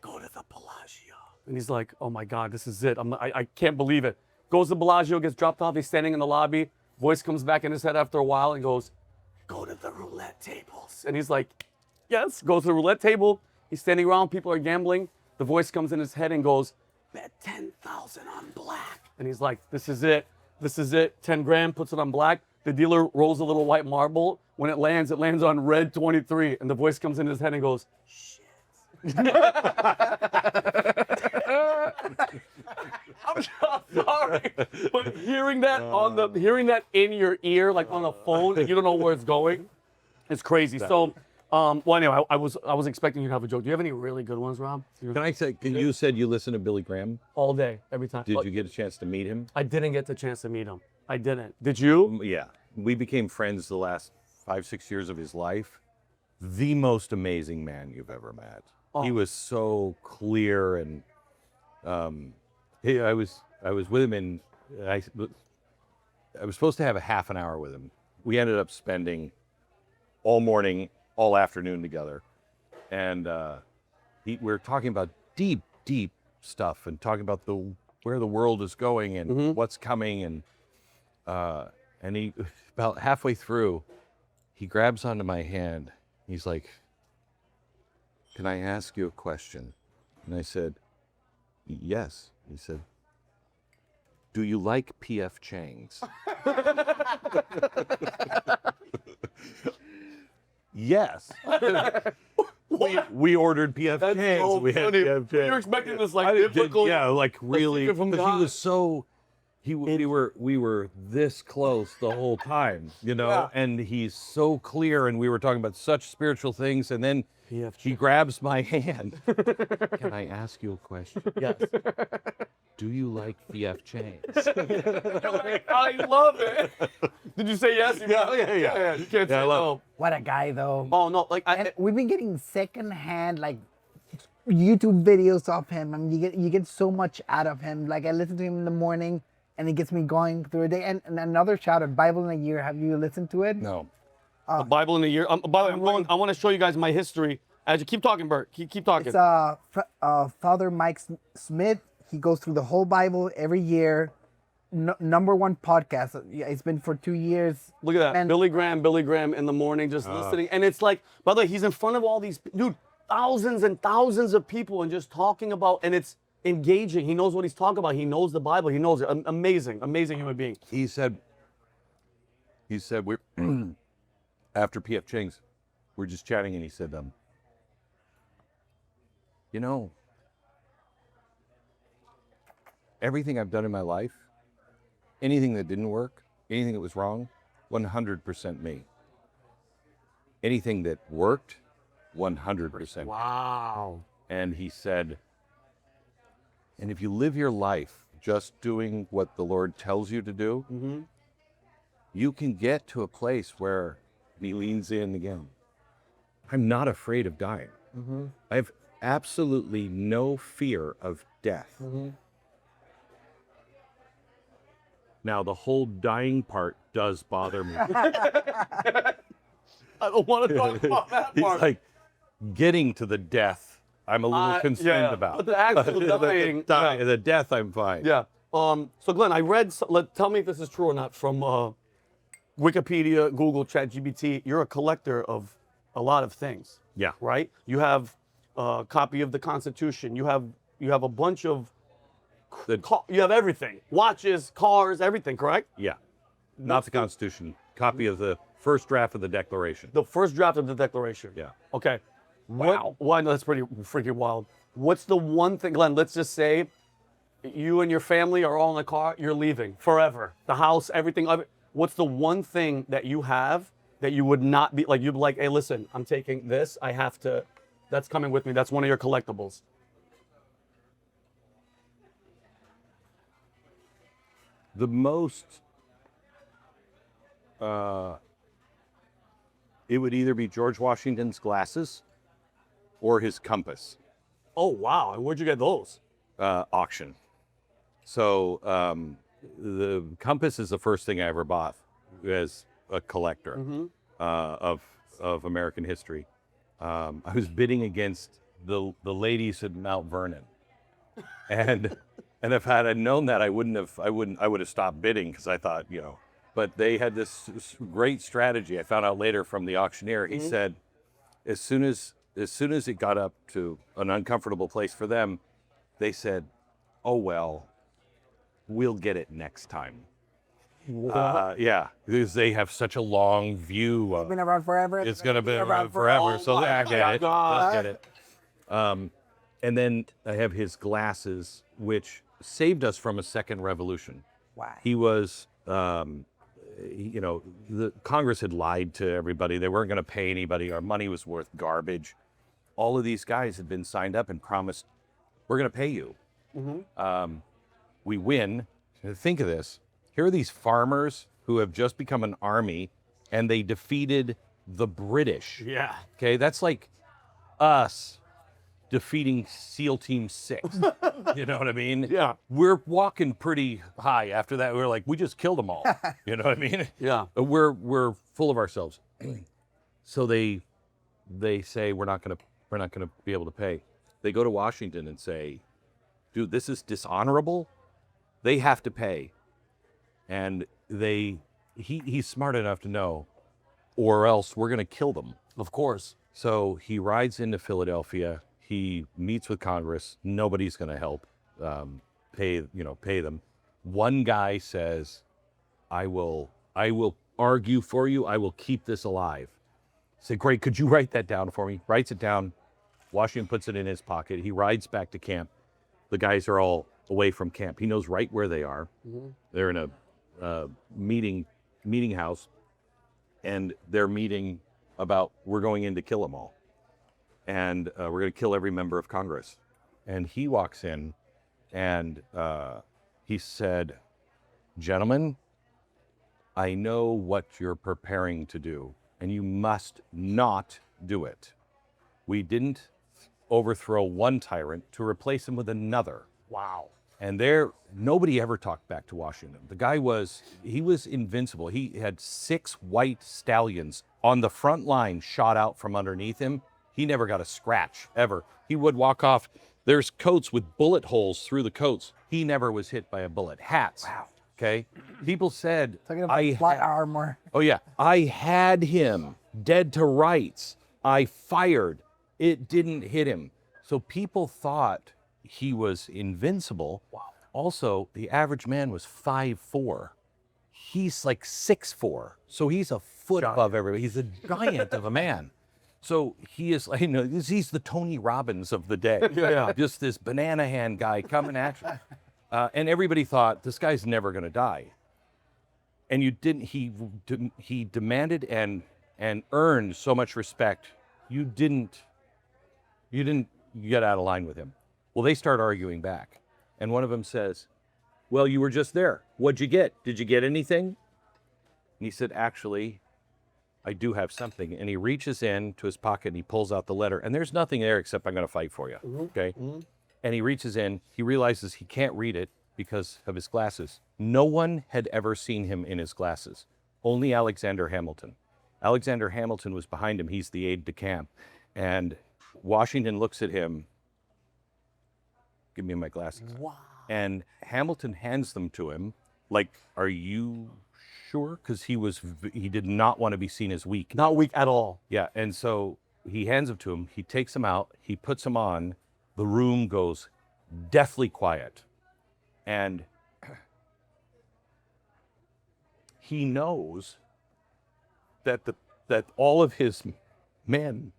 "Go to the Bellagio." And he's like, "Oh my God, this is it. I can't believe it." Goes to Bellagio, gets dropped off. He's standing in the lobby. Voice comes back in his head after a while and goes, "Go to the roulette tables." And he's like, "Yes." Goes to the roulette table. He's standing around. People are gambling. The voice comes in his head and goes, "Bet 10,000 on black." And he's like, "This is it. This is it." 10 grand, puts it on black. The dealer rolls a little white marble. When it lands on red 23. And the voice comes in his head and goes, "Shit." I'm sorry, but hearing that in your ear, like on a phone, and you don't know where it's going, it's crazy. So, well, anyway, I was expecting you to have a joke. Do you have any really good ones, Rob? Can I say? You said you listen to Billy Graham. All day, every time. Did you get a chance to meet him? I didn't get the chance to meet him. I didn't. Did you? Yeah, we became friends the last 5-6 years of his life. The most amazing man you've ever met. He was so clear, and I was with him, and I was supposed to have a half an hour with him. We ended up spending all morning, all afternoon together, and we're talking about deep stuff, and talking about where the world is going and what's coming, and he about halfway through, he grabs onto my hand. He's like, "Can I ask you a question?" And I said, "Yes." He said, "Do you like P.F. Chang's?" Yes. we ordered P.F. That's Chang's. so We had funny. P.F. You're Chang's. expecting this like biblical. Yeah, like really. secret from Because God. he was so. We were this close the whole time, you know, Yeah. and he's so clear, and we were talking about such spiritual things, and then P.F. he grabs my hand. "Can I ask you a question? Yes. Do you like P.F. Chang's?" I love it. Did you say yes? Yeah. You can't say I love no. What a guy, though. Oh no, like And we've been getting secondhand like YouTube videos of him, and you get so much out of him. Like I listen to him in the morning, and it gets me going through a day. And another shout out, Bible in a Year. Have you listened to it? No. the Bible in a year. By the way, I want to show you guys my history. As you keep talking, Bert. Keep talking. It's Father Mike Smith. He goes through the whole Bible every year. Number one podcast. Yeah, it's been for 2 years. Look at that. And Billy Graham in the morning, just listening. And it's like, by the way, he's in front of all these, dude, thousands and thousands of people and just talking about, and it's engaging. He knows what he's talking about. He knows the Bible. He knows it. Amazing human being. He said we're after P.F. Chang's, we're just chatting, and he said, you know, everything I've done in my life, anything that didn't work, anything that was wrong, 100% me. Anything that worked, 100%. Wow. And he said, and if you live your life just doing what the Lord tells you to do, you can get to a place where he leans in again. I'm not afraid of dying. I have absolutely no fear of death. Now, the whole dying part does bother me. I don't want to talk about that He's part. like, getting to the death, I'm a little concerned about. But the actual dying. The death, I'm fine. Yeah. So Glenn, I read. Tell me if this is true or not. From Wikipedia, Google, ChatGPT. You're a collector of a lot of things. Yeah. Right. You have a copy of the Constitution. You have a bunch of. You have everything. Watches, cars, everything. Correct. Yeah. Not the Constitution. Copy of the first draft of the Declaration. The first draft of the Declaration. Yeah. Okay. Wow. Why? That's pretty freaking wild. What's the one thing, Glenn? Let's just say you and your family are all in the car. You're leaving forever. The house, everything. What's the one thing that you have that you would not be like? You'd be like, hey, listen, I'm taking this. I have to. That's coming with me. That's one of your collectibles. The most. It would either be George Washington's glasses or his compass. Oh wow! And where'd you get those? Auction. So the compass is the first thing I ever bought as a collector of American history. I was bidding against the ladies at Mount Vernon, and if I had known that, I would have stopped bidding because I thought, you know. But they had this great strategy. I found out later from the auctioneer. He said, as soon as it got up to an uncomfortable place for them, they said, "Oh well, we'll get it next time." Yeah, because they have such a long view. It's been around forever. It's gonna be around forever, so I get it. God. Let's get it. And then I have his glasses, which saved us from a second revolution. Why? He was, you know, the Congress had lied to everybody. They weren't going to pay anybody. Our money was worth garbage. All of these guys had been signed up and promised, we're going to pay you. We win. Think of this. Here are these farmers who have just become an army, and they defeated the British. Yeah. Okay, that's like us defeating SEAL Team 6. You know what I mean? Yeah. We're walking pretty high after that. We're like, we just killed them all. You know what I mean? Yeah. We're full of ourselves. So they say we're not gonna be able to pay. They go to Washington and say, dude, this is dishonorable. They have to pay. And he's smart enough to know, or else we're gonna kill them. Of course. So he rides into Philadelphia. He meets with Congress. Nobody's going to help pay them. One guy says, I will argue for you. I will keep this alive. I say, great. Could you write that down for me? Writes it down. Washington puts it in his pocket. He rides back to camp. The guys are all away from camp. He knows right where they are. They're in a meeting house, and they're meeting about we're going in to kill them all. And we're going to kill every member of Congress. And he walks in and he said, gentlemen, I know what you're preparing to do, and you must not do it. We didn't overthrow one tyrant to replace him with another. Wow. And nobody ever talked back to Washington. The guy was invincible. He had 6 white stallions on the front line shot out from underneath him. He never got a scratch, ever. He would walk off. There's coats with bullet holes through the coats. He never was hit by a bullet. Hats. Wow. Okay? People said, Talking about flat armor. oh yeah, I had him dead to rights. I fired. It didn't hit him. So people thought he was invincible. Wow. Also, the average man was 5'4". He's like 6'4". So he's a foot above everybody. He's a giant of a man. So he is, you know, he's the Tony Robbins of the day. Yeah. Just this banana hand guy coming at you. And everybody thought, this guy's never going to die. And he demanded and earned so much respect. You didn't get out of line with him. Well, they start arguing back. And one of them says, well, you were just there. What'd you get? Did you get anything? And he said, actually, I do have something. And he reaches in to his pocket and he pulls out the letter. And there's nothing there except I'm going to fight for you. Okay? And he reaches in. He realizes he can't read it because of his glasses. No one had ever seen him in his glasses. Only Alexander Hamilton. Alexander Hamilton was behind him. He's the aide de camp. And Washington looks at him. Give me my glasses. Wow. And Hamilton hands them to him. Like, are you sure? Because he did not want to be seen as weak. Not weak at all. Yeah, and so he hands them to him. He takes them out. He puts them on. The room goes deathly quiet. And he knows that all of his men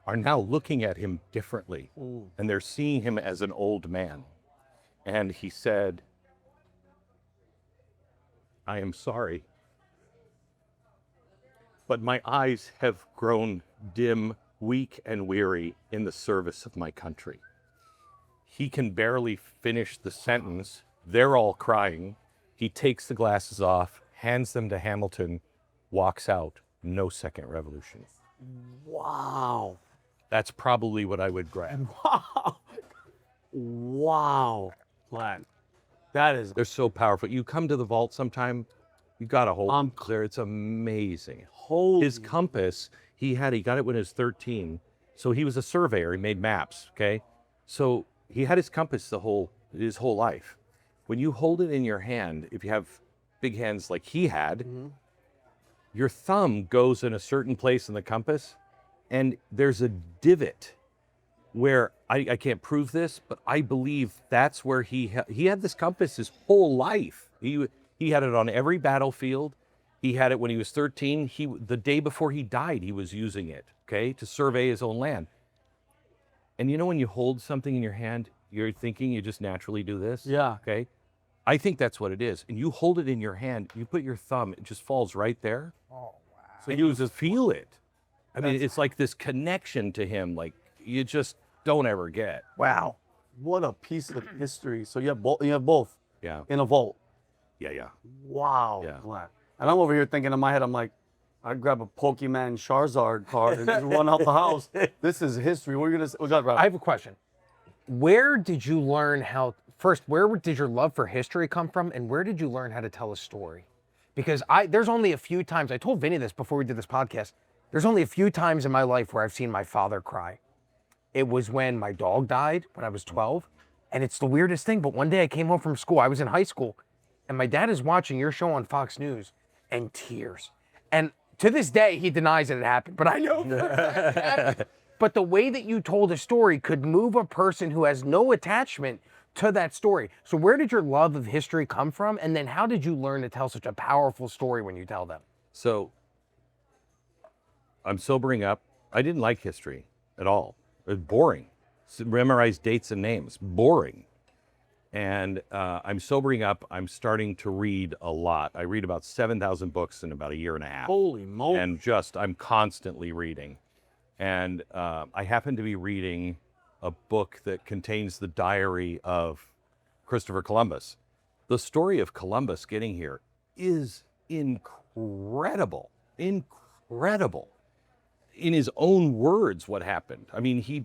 are now looking at him differently. And they're seeing him as an old man. And he said, I am sorry, but my eyes have grown dim, weak, and weary in the service of my country. He can barely finish the sentence. They're all crying. He takes the glasses off, hands them to Hamilton, walks out. No second revolution. Wow. That's probably what I would grab. Wow. Wow. Glenn. That is. They're so powerful. You come to the vault sometime, you got to hold I'm them there. It's amazing. Holy. His compass, he got it when he was 13. So he was a surveyor. He made maps, okay? So he had his compass his whole life. When you hold it in your hand, if you have big hands like he had, your thumb goes in a certain place in the compass, and there's a divot where I can't prove this, but I believe that's where he had this compass his whole life. He had it on every battlefield. He had it when he was 13. The day before he died, he was using it, okay, to survey his own land. And you know when you hold something in your hand, you're thinking you just naturally do this? Yeah. Okay? I think that's what it is. And you hold it in your hand, you put your thumb, it just falls right there. Oh, wow. So you just feel it. I mean, it's like this connection to him, like you just don't ever get. Wow. What a piece of history. So you have both. You have both Yeah. in a vault. Yeah. Wow. Yeah. Glenn. And I'm over here thinking in my head, I'm like, I'd grab a Pokemon Charizard card and just run out the house. This is history. What are you gonna say? We got Rob. I have a question. Where did you learn where did your love for history come from, and where did you learn how to tell a story? Because there's only a few times, I told Vinnie this before we did this podcast, there's only a few times in my life where I've seen my father cry. It was when my dog died when I was 12, and it's the weirdest thing, but one day I came home from school, I was in high school, and my dad is watching your show on Fox News, and tears. And to this day, he denies that it happened, but I know for a fact it happened. But the way that you told a story could move a person who has no attachment to that story. So where did your love of history come from? And then how did you learn to tell such a powerful story when you tell them? So I'm sobering up. I didn't like history at all. It was boring. Memorize dates and names. Boring. And I'm sobering up. I'm starting to read a lot. I read about 7,000 books in about a year and a half. Holy moly. And I'm constantly reading. And I happen to be reading a book that contains the diary of Christopher Columbus. The story of Columbus getting here is incredible. Incredible. In his own words, what happened. I mean, he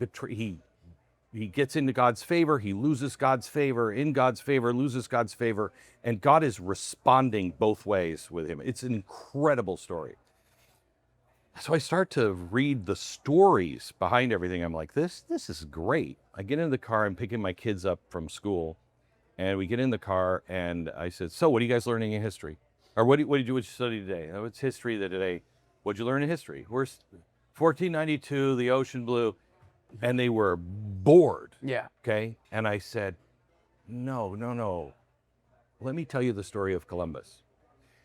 gets into God's favor, he loses God's favor, in God's favor, loses God's favor, and God is responding both ways with him. It's an incredible story. So I start to read the stories behind everything. I'm like, this is great. I get in the car, I'm picking my kids up from school, and we get in the car, and I said, so what are you guys learning in history? Or what did you study today? Oh, it's history today. What'd you learn in history? Where's 1492, the ocean blue. And they were bored. Yeah. Okay. And I said, no. Let me tell you the story of Columbus.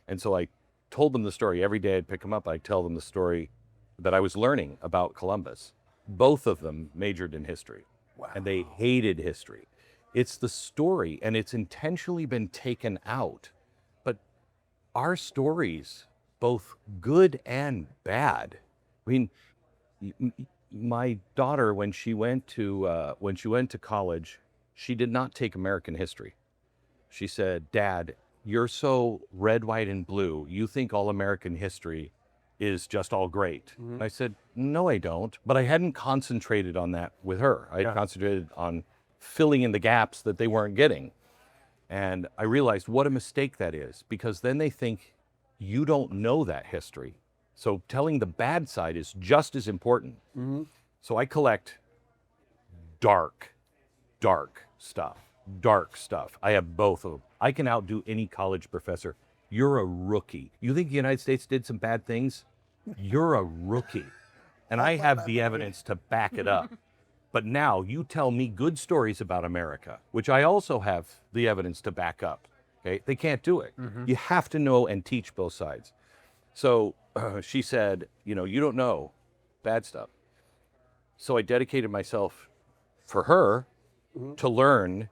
And so I told them the story. Every day I'd pick them up. I'd tell them the story that I was learning about Columbus. Both of them majored in history. Wow. And they hated history. It's the story, and it's intentionally been taken out. But our stories, both good and bad. I mean, my daughter, when she went to college, she did not take American history. She said, Dad, you're so red, white, and blue. You think all American history is just all great. Mm-hmm. I said, no, I don't. But I hadn't concentrated on that with her. I had concentrated on filling in the gaps that they weren't getting. And I realized what a mistake that is, because then they think you don't know that history. So telling the bad side is just as important. Mm-hmm. So I collect dark stuff. I have both of them. I can outdo any college professor. You're a rookie. You think the United States did some bad things? You're a rookie. And I have the evidence to back it up. But now you tell me good stories about America, which I also have the evidence to back up. Okay? They can't do it. Mm-hmm. You have to know and teach both sides. So she said, you don't know bad stuff. So I dedicated myself for her to learn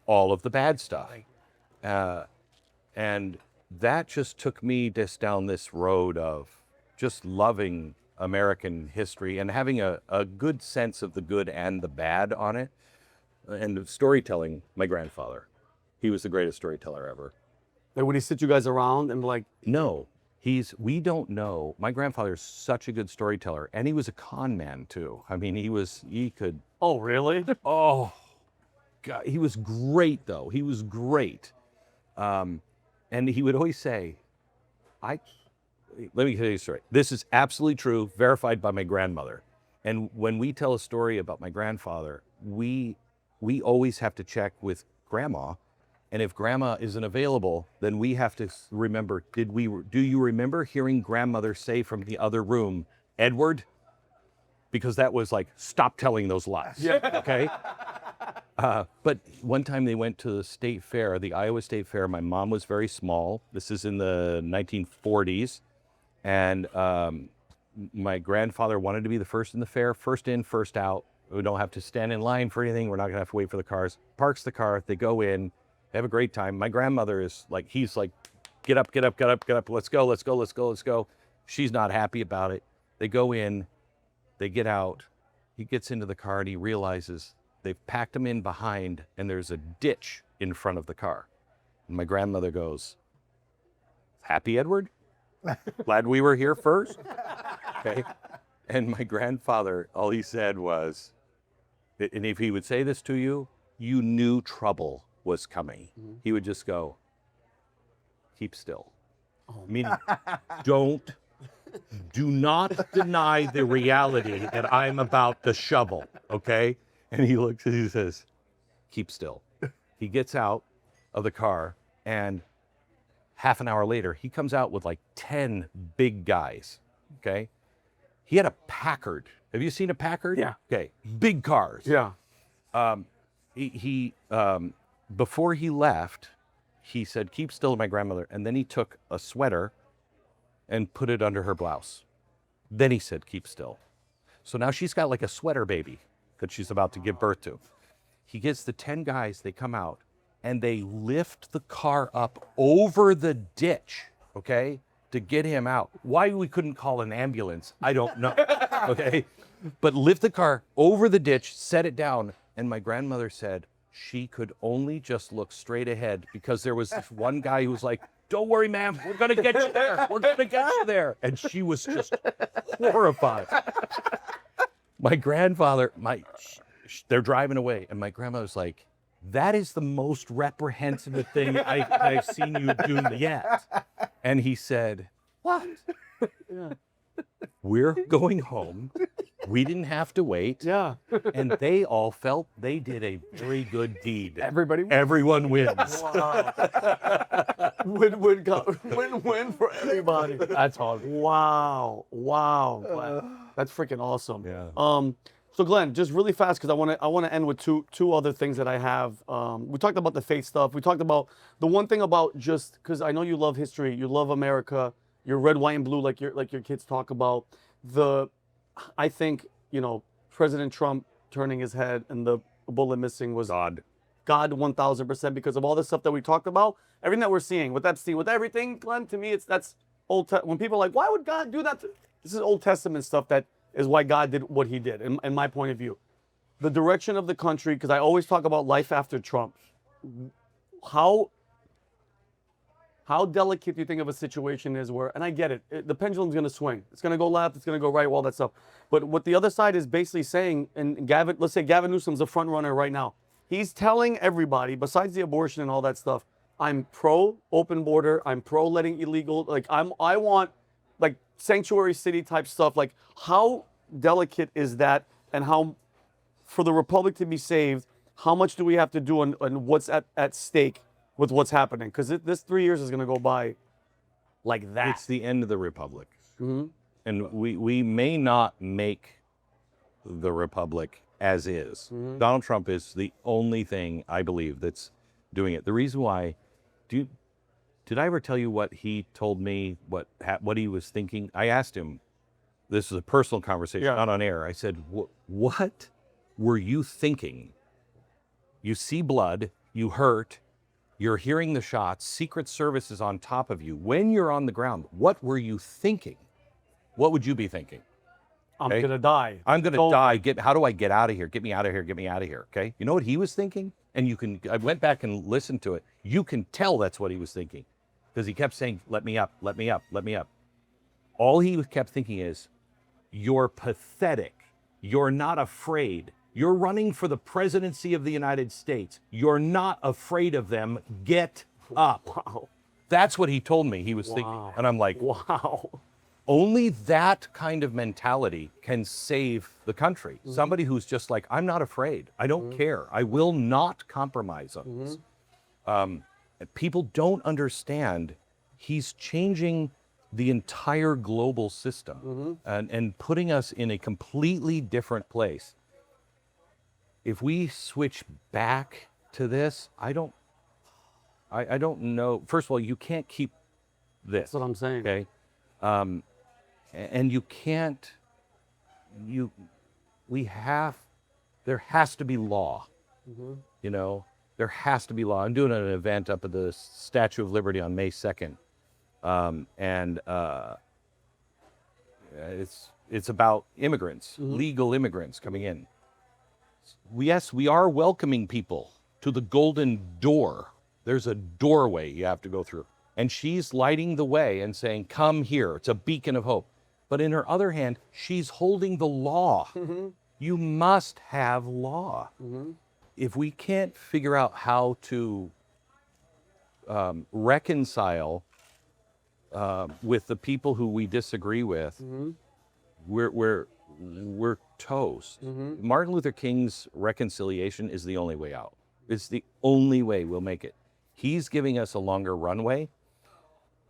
all of the bad stuff. And that just took me down this road of just loving American history and having a good sense of the good and the bad on it. And storytelling, my grandfather, he was the greatest storyteller ever. Like, would he sit you guys around and be like, no. We don't know. My grandfather's such a good storyteller, and he was a con man too. I mean, he could. Oh, really? Oh, God, he was great though. He was great. And he would always say, let me tell you a story. This is absolutely true, verified by my grandmother. And when we tell a story about my grandfather, we always have to check with Grandma. And if Grandma isn't available, then we have to remember, do you remember hearing Grandmother say from the other room, Edward? Because that was like, stop telling those lies, okay? But one time they went to the state fair, the Iowa State Fair. My mom was very small. This is in the 1940s. And my grandfather wanted to be the first in the fair, first in, first out. We don't have to stand in line for anything. We're not gonna have to wait for the cars. Parks the car. They go in. They have a great time. My grandmother is like, he's like, get up, get up, get up, get up. Let's go, let's go, let's go, let's go. She's not happy about it. They go in. They get out. He gets into the car and he realizes they've packed him in behind and there's a ditch in front of the car. And my grandmother goes, happy, Edward? Glad we were here first? Okay. And my grandfather, all he said was, and if he would say this to you, you knew trouble was coming. He would just go, keep still. Meaning, do not deny the reality that I'm about to shovel, okay? And he looks and he says, keep still. He gets out of the car and half an hour later, he comes out with like 10 big guys, okay? He had a Packard. Have you seen a Packard? Yeah. Okay, big cars. Yeah. Before he left, he said, keep still to my grandmother. And then he took a sweater and put it under her blouse. Then he said, keep still. So now she's got like a sweater baby that she's about to give birth to. He gets the 10 guys, they come out, and they lift the car up over the ditch, okay, to get him out. Why we couldn't call an ambulance, I don't know, okay? But lift the car over the ditch, set it down, and my grandmother said she could only just look straight ahead because there was this one guy who was like, don't worry, ma'am, we're gonna get you there. We're gonna get you there. And she was just horrified. My grandfather, they're driving away, and my grandmother's like, that is the most reprehensible thing I've seen you do yet. And he said, what? We're going home. We didn't have to wait. Yeah. And they all felt they did a very good deed. Everybody. Everyone wins. Wow. Win-win for everybody. That's hard. Wow. Wow. Glenn. That's freaking awesome. Yeah. So Glenn, just really fast, because I want to end with two other things that I have. We talked about the faith stuff. We talked about the one thing about, just because I know you love history, you love America, you're red, white, and blue, like your kids talk about. I think, President Trump turning his head and the bullet missing was God 1,000%, because of all the stuff that we talked about, everything that we're seeing with Epstein, with everything, Glenn. To me, that's when people are like, why would God do that? This is Old Testament stuff that is why God did what he did, in my point of view. The direction of the country, because I always talk about life after Trump. How delicate do you think of a situation is where, and I get it, the pendulum's going to swing. It's going to go left, it's going to go right, all that stuff. But what the other side is basically saying, and let's say Gavin Newsom's a front runner right now. He's telling everybody, besides the abortion and all that stuff, I'm pro open border, I'm pro letting illegal, I want like sanctuary city type stuff. Like, how delicate is that, and how, for the republic to be saved, how much do we have to do, and what's at stake with what's happening? Because this 3 years is going to go by like that. It's the end of the republic. Mm-hmm. And we may not make the republic as is. Mm-hmm. Donald Trump is the only thing, I believe, that's doing it. The reason why, did I ever tell you what he told me, what he was thinking? I asked him, this is a personal conversation, Yeah. not on air. I said, what were you thinking? You see blood, you hurt, you're hearing the shots, Secret Service is on top of you. When you're on the ground, what were you thinking? What would you be thinking? I'm Okay. going to die. I'm going to So- die. How do I get out of here? Get me out of here. Get me out of here. Okay. You know what he was thinking? And I went back and listened to it. You can tell that's what he was thinking, because he kept saying, let me up, let me up, let me up. All he kept thinking is, you're pathetic. You're not afraid. You're running for the presidency of the United States. You're not afraid of them. Get up. Wow. That's what he told me he was thinking. Wow. And I'm like, Wow. only that kind of mentality can save the country. Mm-hmm. Somebody who's just like, I'm not afraid. I don't care. I will not compromise on this. People don't understand. He's changing the entire global system and putting us in a completely different place. If we switch back to this, I don't know. First of all, you can't keep this. That's what I'm saying. Okay. And you can't, we have there has to be law. You know, there has to be law. I'm doing an event up at the Statue of Liberty on May 2nd. It's about immigrants, legal immigrants coming in. Yes, we are welcoming people to the golden door. There's a doorway you have to go through. And she's lighting the way and saying, come here. It's a beacon of hope. But in her other hand, she's holding the law. You must have law. If we can't figure out how to reconcile with the people who we disagree with, we're toast. Martin Luther King's reconciliation is the only way out. It's the only way we'll make it. He's giving us a longer runway,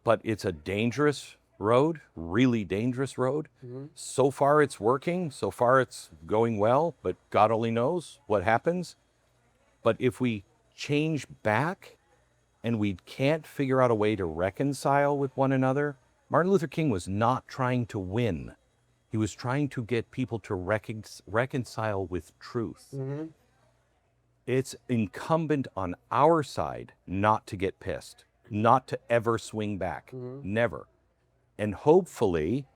but it's a dangerous road, really dangerous road. So far it's working, so far it's going well, but God only knows what happens. But if we change back and we can't figure out a way to reconcile with one another, Martin Luther King was not trying to win. He was trying to get people to reconcile with truth. It's incumbent on our side not to get pissed, not to ever swing back, never. And hopefully,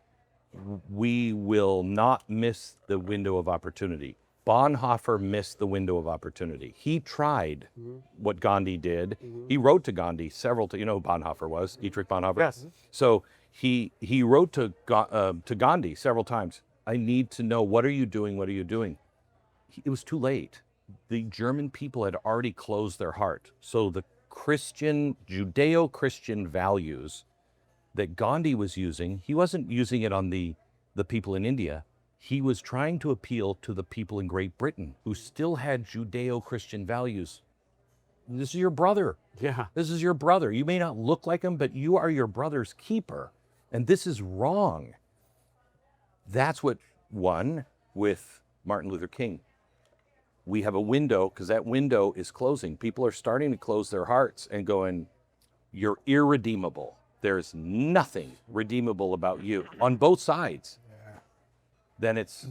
we will not miss the window of opportunity. Bonhoeffer missed the window of opportunity. He tried what Gandhi did. He wrote to Gandhi several times. You know who Bonhoeffer was? Dietrich Bonhoeffer? Yes. So he wrote to Gandhi several times. I need to know, what are you doing? What are you doing? It was too late. The German people had already closed their heart. So the Judeo-Christian values that Gandhi was using, he wasn't using it on the people in India. He was trying to appeal to the people in Great Britain who still had Judeo-Christian values. This is your brother. Yeah. This is your brother. You may not look like him, but you are your brother's keeper. And this is wrong. That's what won with Martin Luther King. We have a window, because that window is closing. People are starting to close their hearts and going, you're irredeemable. There's nothing redeemable about you on both sides. Then it's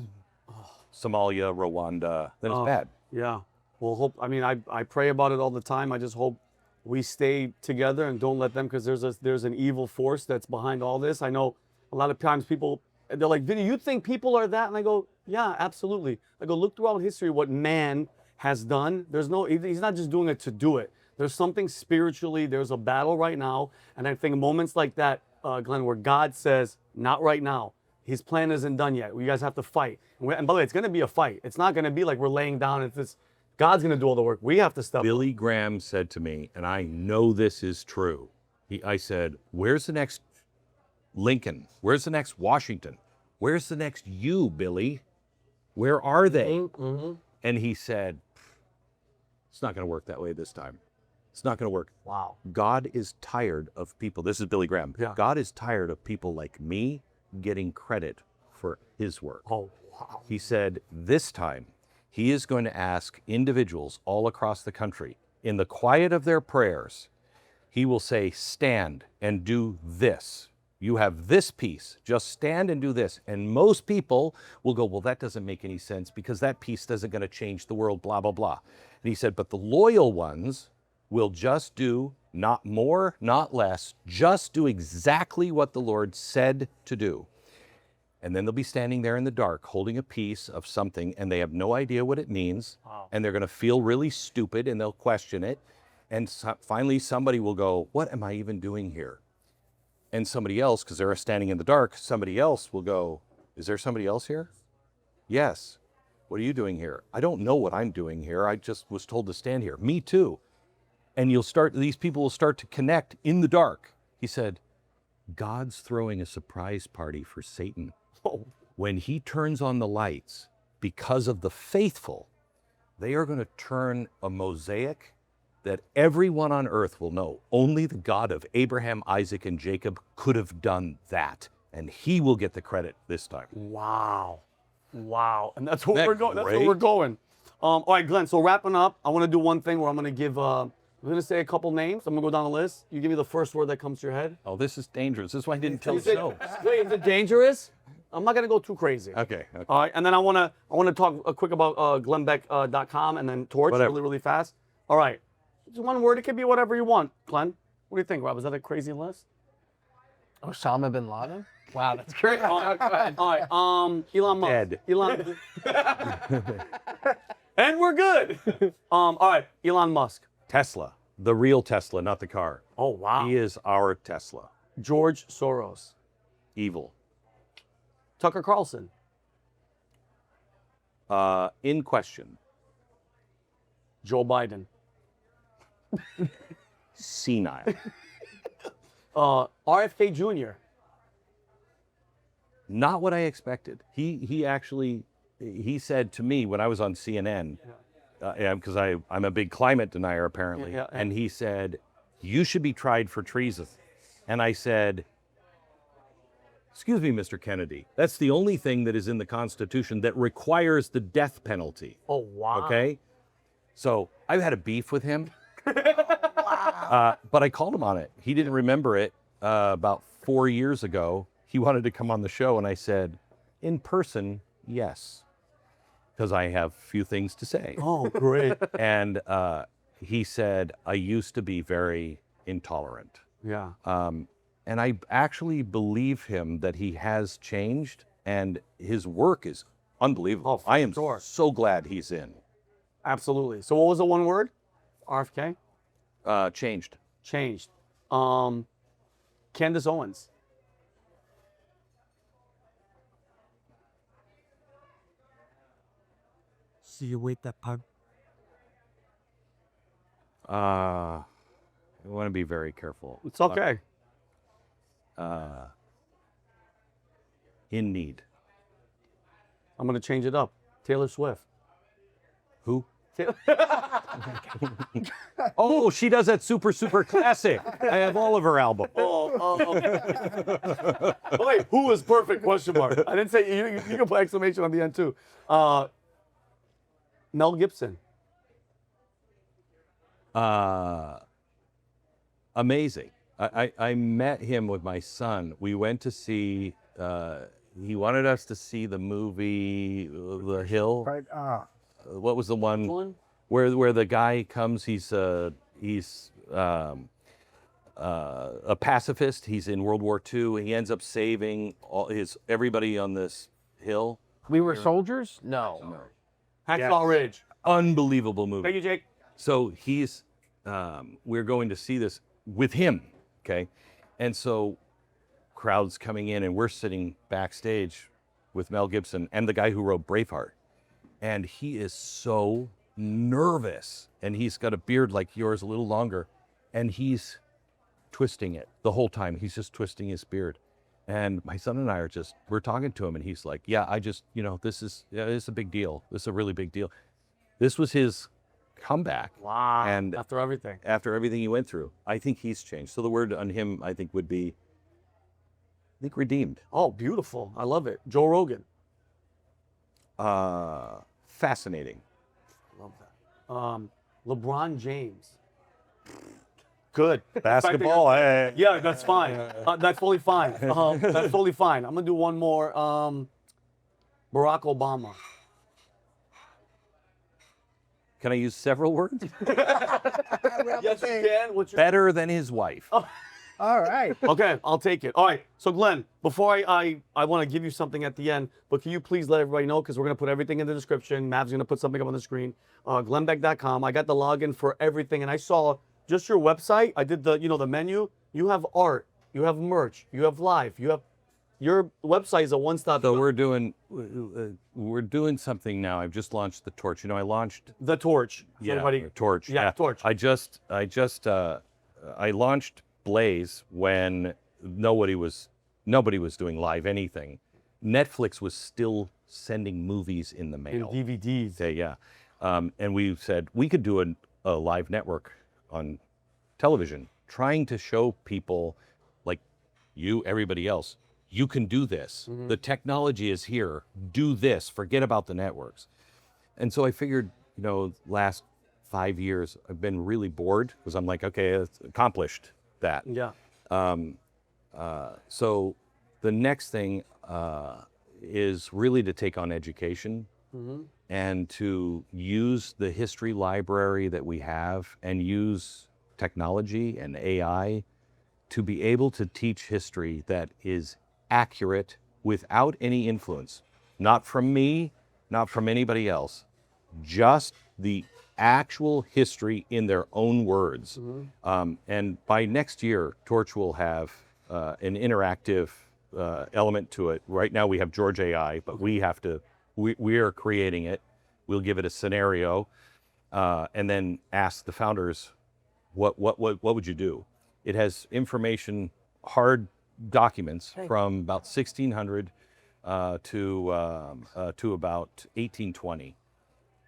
Somalia, Rwanda, then it's bad. Yeah. Well, I pray about it all the time. I just hope we stay together and don't let them, because there's an evil force that's behind all this. I know a lot of times people, they're like, Vinnie, you think people are that? And I go, yeah, absolutely. I go, look throughout history what man has done. He's not just doing it to do it. There's something spiritually, there's a battle right now. And I think moments like that, Glenn, where God says, not right now. His plan isn't done yet. You guys have to fight. And by the way, it's going to be a fight. It's not going to be like we're laying down and God's going to do all the work. We have to step up. Billy Graham said to me, and I know this is true. I said, where's the next Lincoln? Where's the next Washington? Where's the next you, Billy? Where are they? And he said, it's not going to work that way this time. It's not going to work. Wow. God is tired of people. This is Billy Graham. Yeah. God is tired of people like me getting credit for his work. Oh, wow. He said this time he is going to ask individuals all across the country, in the quiet of their prayers, he will say, stand and do this. You have this piece, just stand and do this. And most people will go, well, that doesn't make any sense because that piece isn't going to change the world, blah, blah, blah. And he said, but the loyal ones will just do not more, not less, just do exactly what the Lord said to do. And then they'll be standing there in the dark holding a piece of something and they have no idea what it means. Wow. And they're going to feel really stupid and they'll question it. And finally somebody will go, what am I even doing here? And somebody else, because they're standing in the dark, somebody else will go, is there somebody else here? Yes. What are you doing here? I don't know what I'm doing here. I just was told to stand here. Me too. And these people will start to connect in the dark. He said, God's throwing a surprise party for Satan. Oh. When he turns on the lights, because of the faithful, they are going to turn a mosaic that everyone on earth will know. Only the God of Abraham, Isaac, and Jacob could have done that. And he will get the credit this time. Wow. Wow. And that's where Isn't we're that going. That's where great? we're going. All right, Glenn, so wrapping up, I want to do one thing where I'm going to give, I'm going to say a couple names. I'm going to go down the list. You give me the first word that comes to your head. Oh, this is dangerous. This is why I didn't tell Is it- so. Wait, is it dangerous? I'm not gonna go too crazy. Okay. All right, and then I wanna talk quick about glennbeck.com and then Torch Whatever. really fast. All right, just one word. It could be whatever you want. Glenn, what do you think, Rob? Is that a crazy list? Osama bin Laden? Wow, that's great. Go ahead. All right, Elon Musk. Dead. Elon. And we're good. All right, Elon Musk. Tesla, the real Tesla, not the car. Oh wow. He is our Tesla. George Soros. Evil. Tucker Carlson. In question. Joe Biden. Senile. RFK Jr. Not what I expected. He actually said to me when I was on CNN, because I'm a big climate denier apparently, Yeah. and he said, "You should be tried for treason." And I said, "Excuse me, Mr. Kennedy, that's the only thing that is in the Constitution that requires the death penalty." Oh wow. Okay? So I've had a beef with him. But I called him on it. He didn't remember it about 4 years ago. He wanted to come on the show, and I said, in person, yes, because I have few things to say. Oh great. And he said, I used to be very intolerant. Yeah. And I actually believe him that he has changed, and his work is unbelievable. Oh, for I am sure. so glad he's in. Absolutely. So what was the one word? RFK? Changed. Changed. Candace Owens. See you wait that part. I want to be very careful. It's okay. In need. I'm gonna change it up. Taylor Swift. Who? Taylor- Oh, she does that super classic. I have all of her albums. Oh, wait, who is perfect? Question mark. I didn't say you can put exclamation on the end too. Mel Gibson. Amazing. I met him with my son. We went to see, he wanted us to see the movie The Hill. Right. What was the one where the guy comes, he's a pacifist. He's in World War II. And he ends up saving everybody on this hill. We Were Soldiers? No. Hacksaw Ridge. Unbelievable movie. Thank you, Jake. So we're going to see this with him, okay? And so crowds coming in, and we're sitting backstage with Mel Gibson and the guy who wrote Braveheart. And he is so nervous, and he's got a beard like yours, a little longer, and he's twisting it the whole time. He's just twisting his beard. And my son and I we're talking to him, and he's like, yeah, this is a big deal. This is a really big deal. This was his comeback. Wow. And after everything. after everything he went through, I think he's changed. So the word on him, I think, would be, redeemed. Oh, beautiful. I love it. Joe Rogan. Fascinating. Love that. LeBron James. Good. Basketball. Yeah, that's fine. That's fully fine. That's fully fine. I'm gonna do one more. Barack Obama. Can I use several words? Yes, you can. What's your... Better than his wife. All right. Okay, I'll take it. All right. So Glenn, before I want to give you something at the end, but can you please let everybody know, because we're gonna put everything in the description. Mav's gonna put something up on the screen. glennbeck.com. I got the login for everything, and I saw just your website. I did the menu. You have art. You have merch. You have live. Your website is a one-stop So shop. we're doing something now. I've just launched the Torch. I launched The Torch. So everybody, Torch. Yeah, Torch. I launched Blaze when nobody was doing live anything. Netflix was still sending movies in the in mail. DVDs. Yeah. And we said we could do a live network on television, trying to show people like you, everybody else, you can do this. The technology is here. Do this. Forget about the networks. And so I figured, last 5 years, I've been really bored because I'm like, okay, it's accomplished that. Yeah. So the next thing is really to take on education and to use the history library that we have and use technology and AI to be able to teach history that is accurate without any influence, not from me, not from anybody else, just the actual history in their own words. And by next year, Torch will have an interactive element to it. Right now we have George AI, but we are creating it. We'll give it a scenario and then ask the founders, what would you do? It has information, hard documents from about 1600 to about 1820.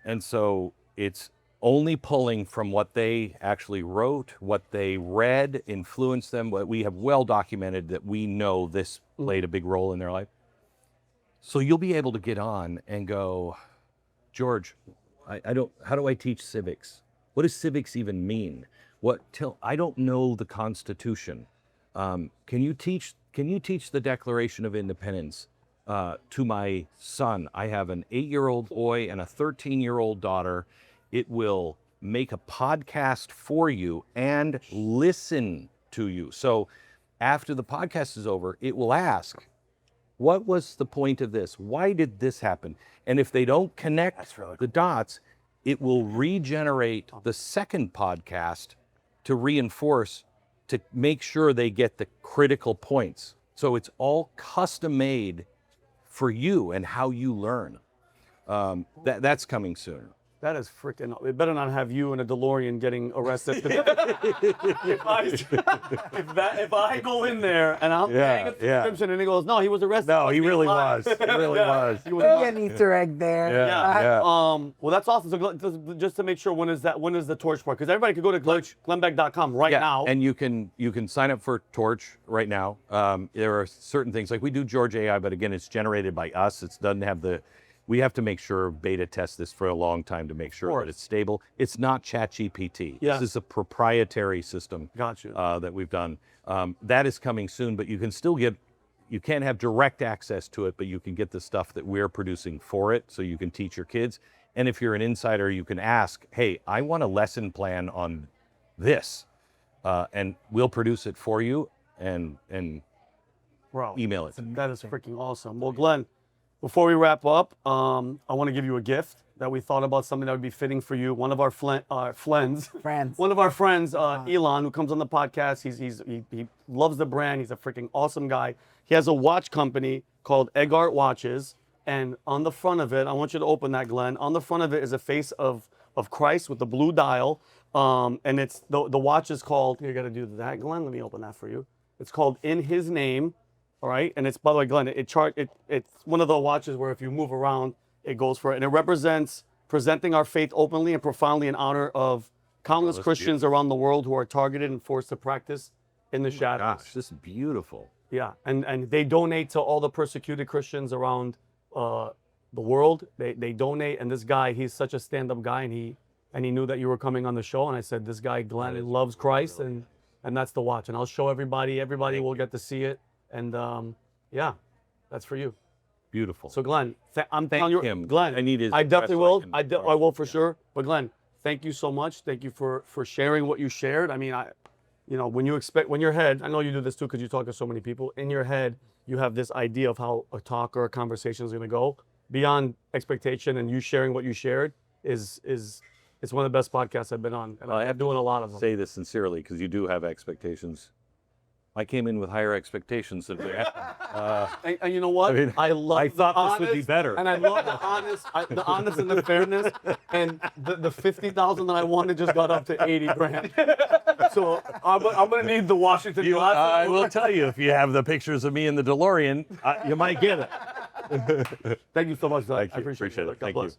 And so it's only pulling from what they actually wrote, what they read, influenced them, what we have well documented that we know this played a big role in their life. So you'll be able to get on and go, George, how do I teach civics? What does civics even mean? I don't know the Constitution. Can you teach the Declaration of Independence to my son? I have an 8-year-old boy and a 13-year-old daughter. It will make a podcast for you and listen to you. So after the podcast is over, it will ask, what was the point of this? Why did this happen? And if they don't connect the dots, it will regenerate the second podcast to reinforce, to make sure they get the critical points. So it's all custom made for you and how you learn. That's coming soon. That is freaking. It better not have you in a DeLorean getting arrested. if I go in there and I'm paying a subscription and he goes, no, he was arrested. No, he really was. He really was. Maybe an Easter egg there. Yeah. Well, that's awesome. So just to make sure, when is the Torch part? Because everybody could go to glennbeck.com right now. And you can sign up for Torch right now. There are certain things, like we do George AI, but again, it's generated by us. It doesn't have we have to make sure, beta test this for a long time to make sure that it's stable. It's not ChatGPT. Yeah. This is a proprietary system Gotcha. That we've done. That is coming soon, but you can still you can't have direct access to it, but you can get the stuff that we're producing for it, so you can teach your kids. And if you're an insider, you can ask, hey, I want a lesson plan on this, and we'll produce it for you and Bro, email it. that is freaking awesome. Well, Glenn, before we wrap up, I want to give you a gift that we thought about, something that would be fitting for you. One of our friends, one of our friends, Elon, who comes on the podcast. He loves the brand. He's a freaking awesome guy. He has a watch company called Eggart Watches, and on the front of it, I want you to open that, Glenn. On the front of it is a face of Christ with the blue dial, and it's the watch is called. You got to do that, Glenn. Let me open that for you. It's called In His Name. All right, and it's, by the way, Glenn, it's one of the watches where if you move around, it goes for it, and it represents presenting our faith openly and profoundly in honor of countless Christians around the world who are targeted and forced to practice in the shadows. Gosh, this is beautiful. Yeah, and they donate to all the persecuted Christians around the world. They donate, and this guy, he's such a stand-up guy, and he knew that you were coming on the show, and I said, this guy, Glenn, loves Christ, and that's the watch, and I'll show everybody. Everybody will get to see it. And yeah, that's for you. Beautiful. So Glenn, I'm Thank telling you, him. Glenn, I need his I definitely will. address so I will for sure. But Glenn, thank you so much. Thank you for sharing what you shared. I mean, when your head, I know you do this too because you talk to so many people. In your head, you have this idea of how a talk or a conversation is going to go. Beyond expectation, and you sharing what you shared is it's one of the best podcasts I've been on, and I'm doing a lot of them. Say this sincerely because you do have expectations. I came in with higher expectations than And you know what? I mean, I thought this would be better. And I love the honest and the fairness. And the 50,000 that I wanted just got up to 80 grand. So I'm gonna need the Washington. I will tell you, if you have the pictures of me in the DeLorean, you might get it. Thank you so much, Doug. Thank you. I appreciate it. it. God Thank bless. you.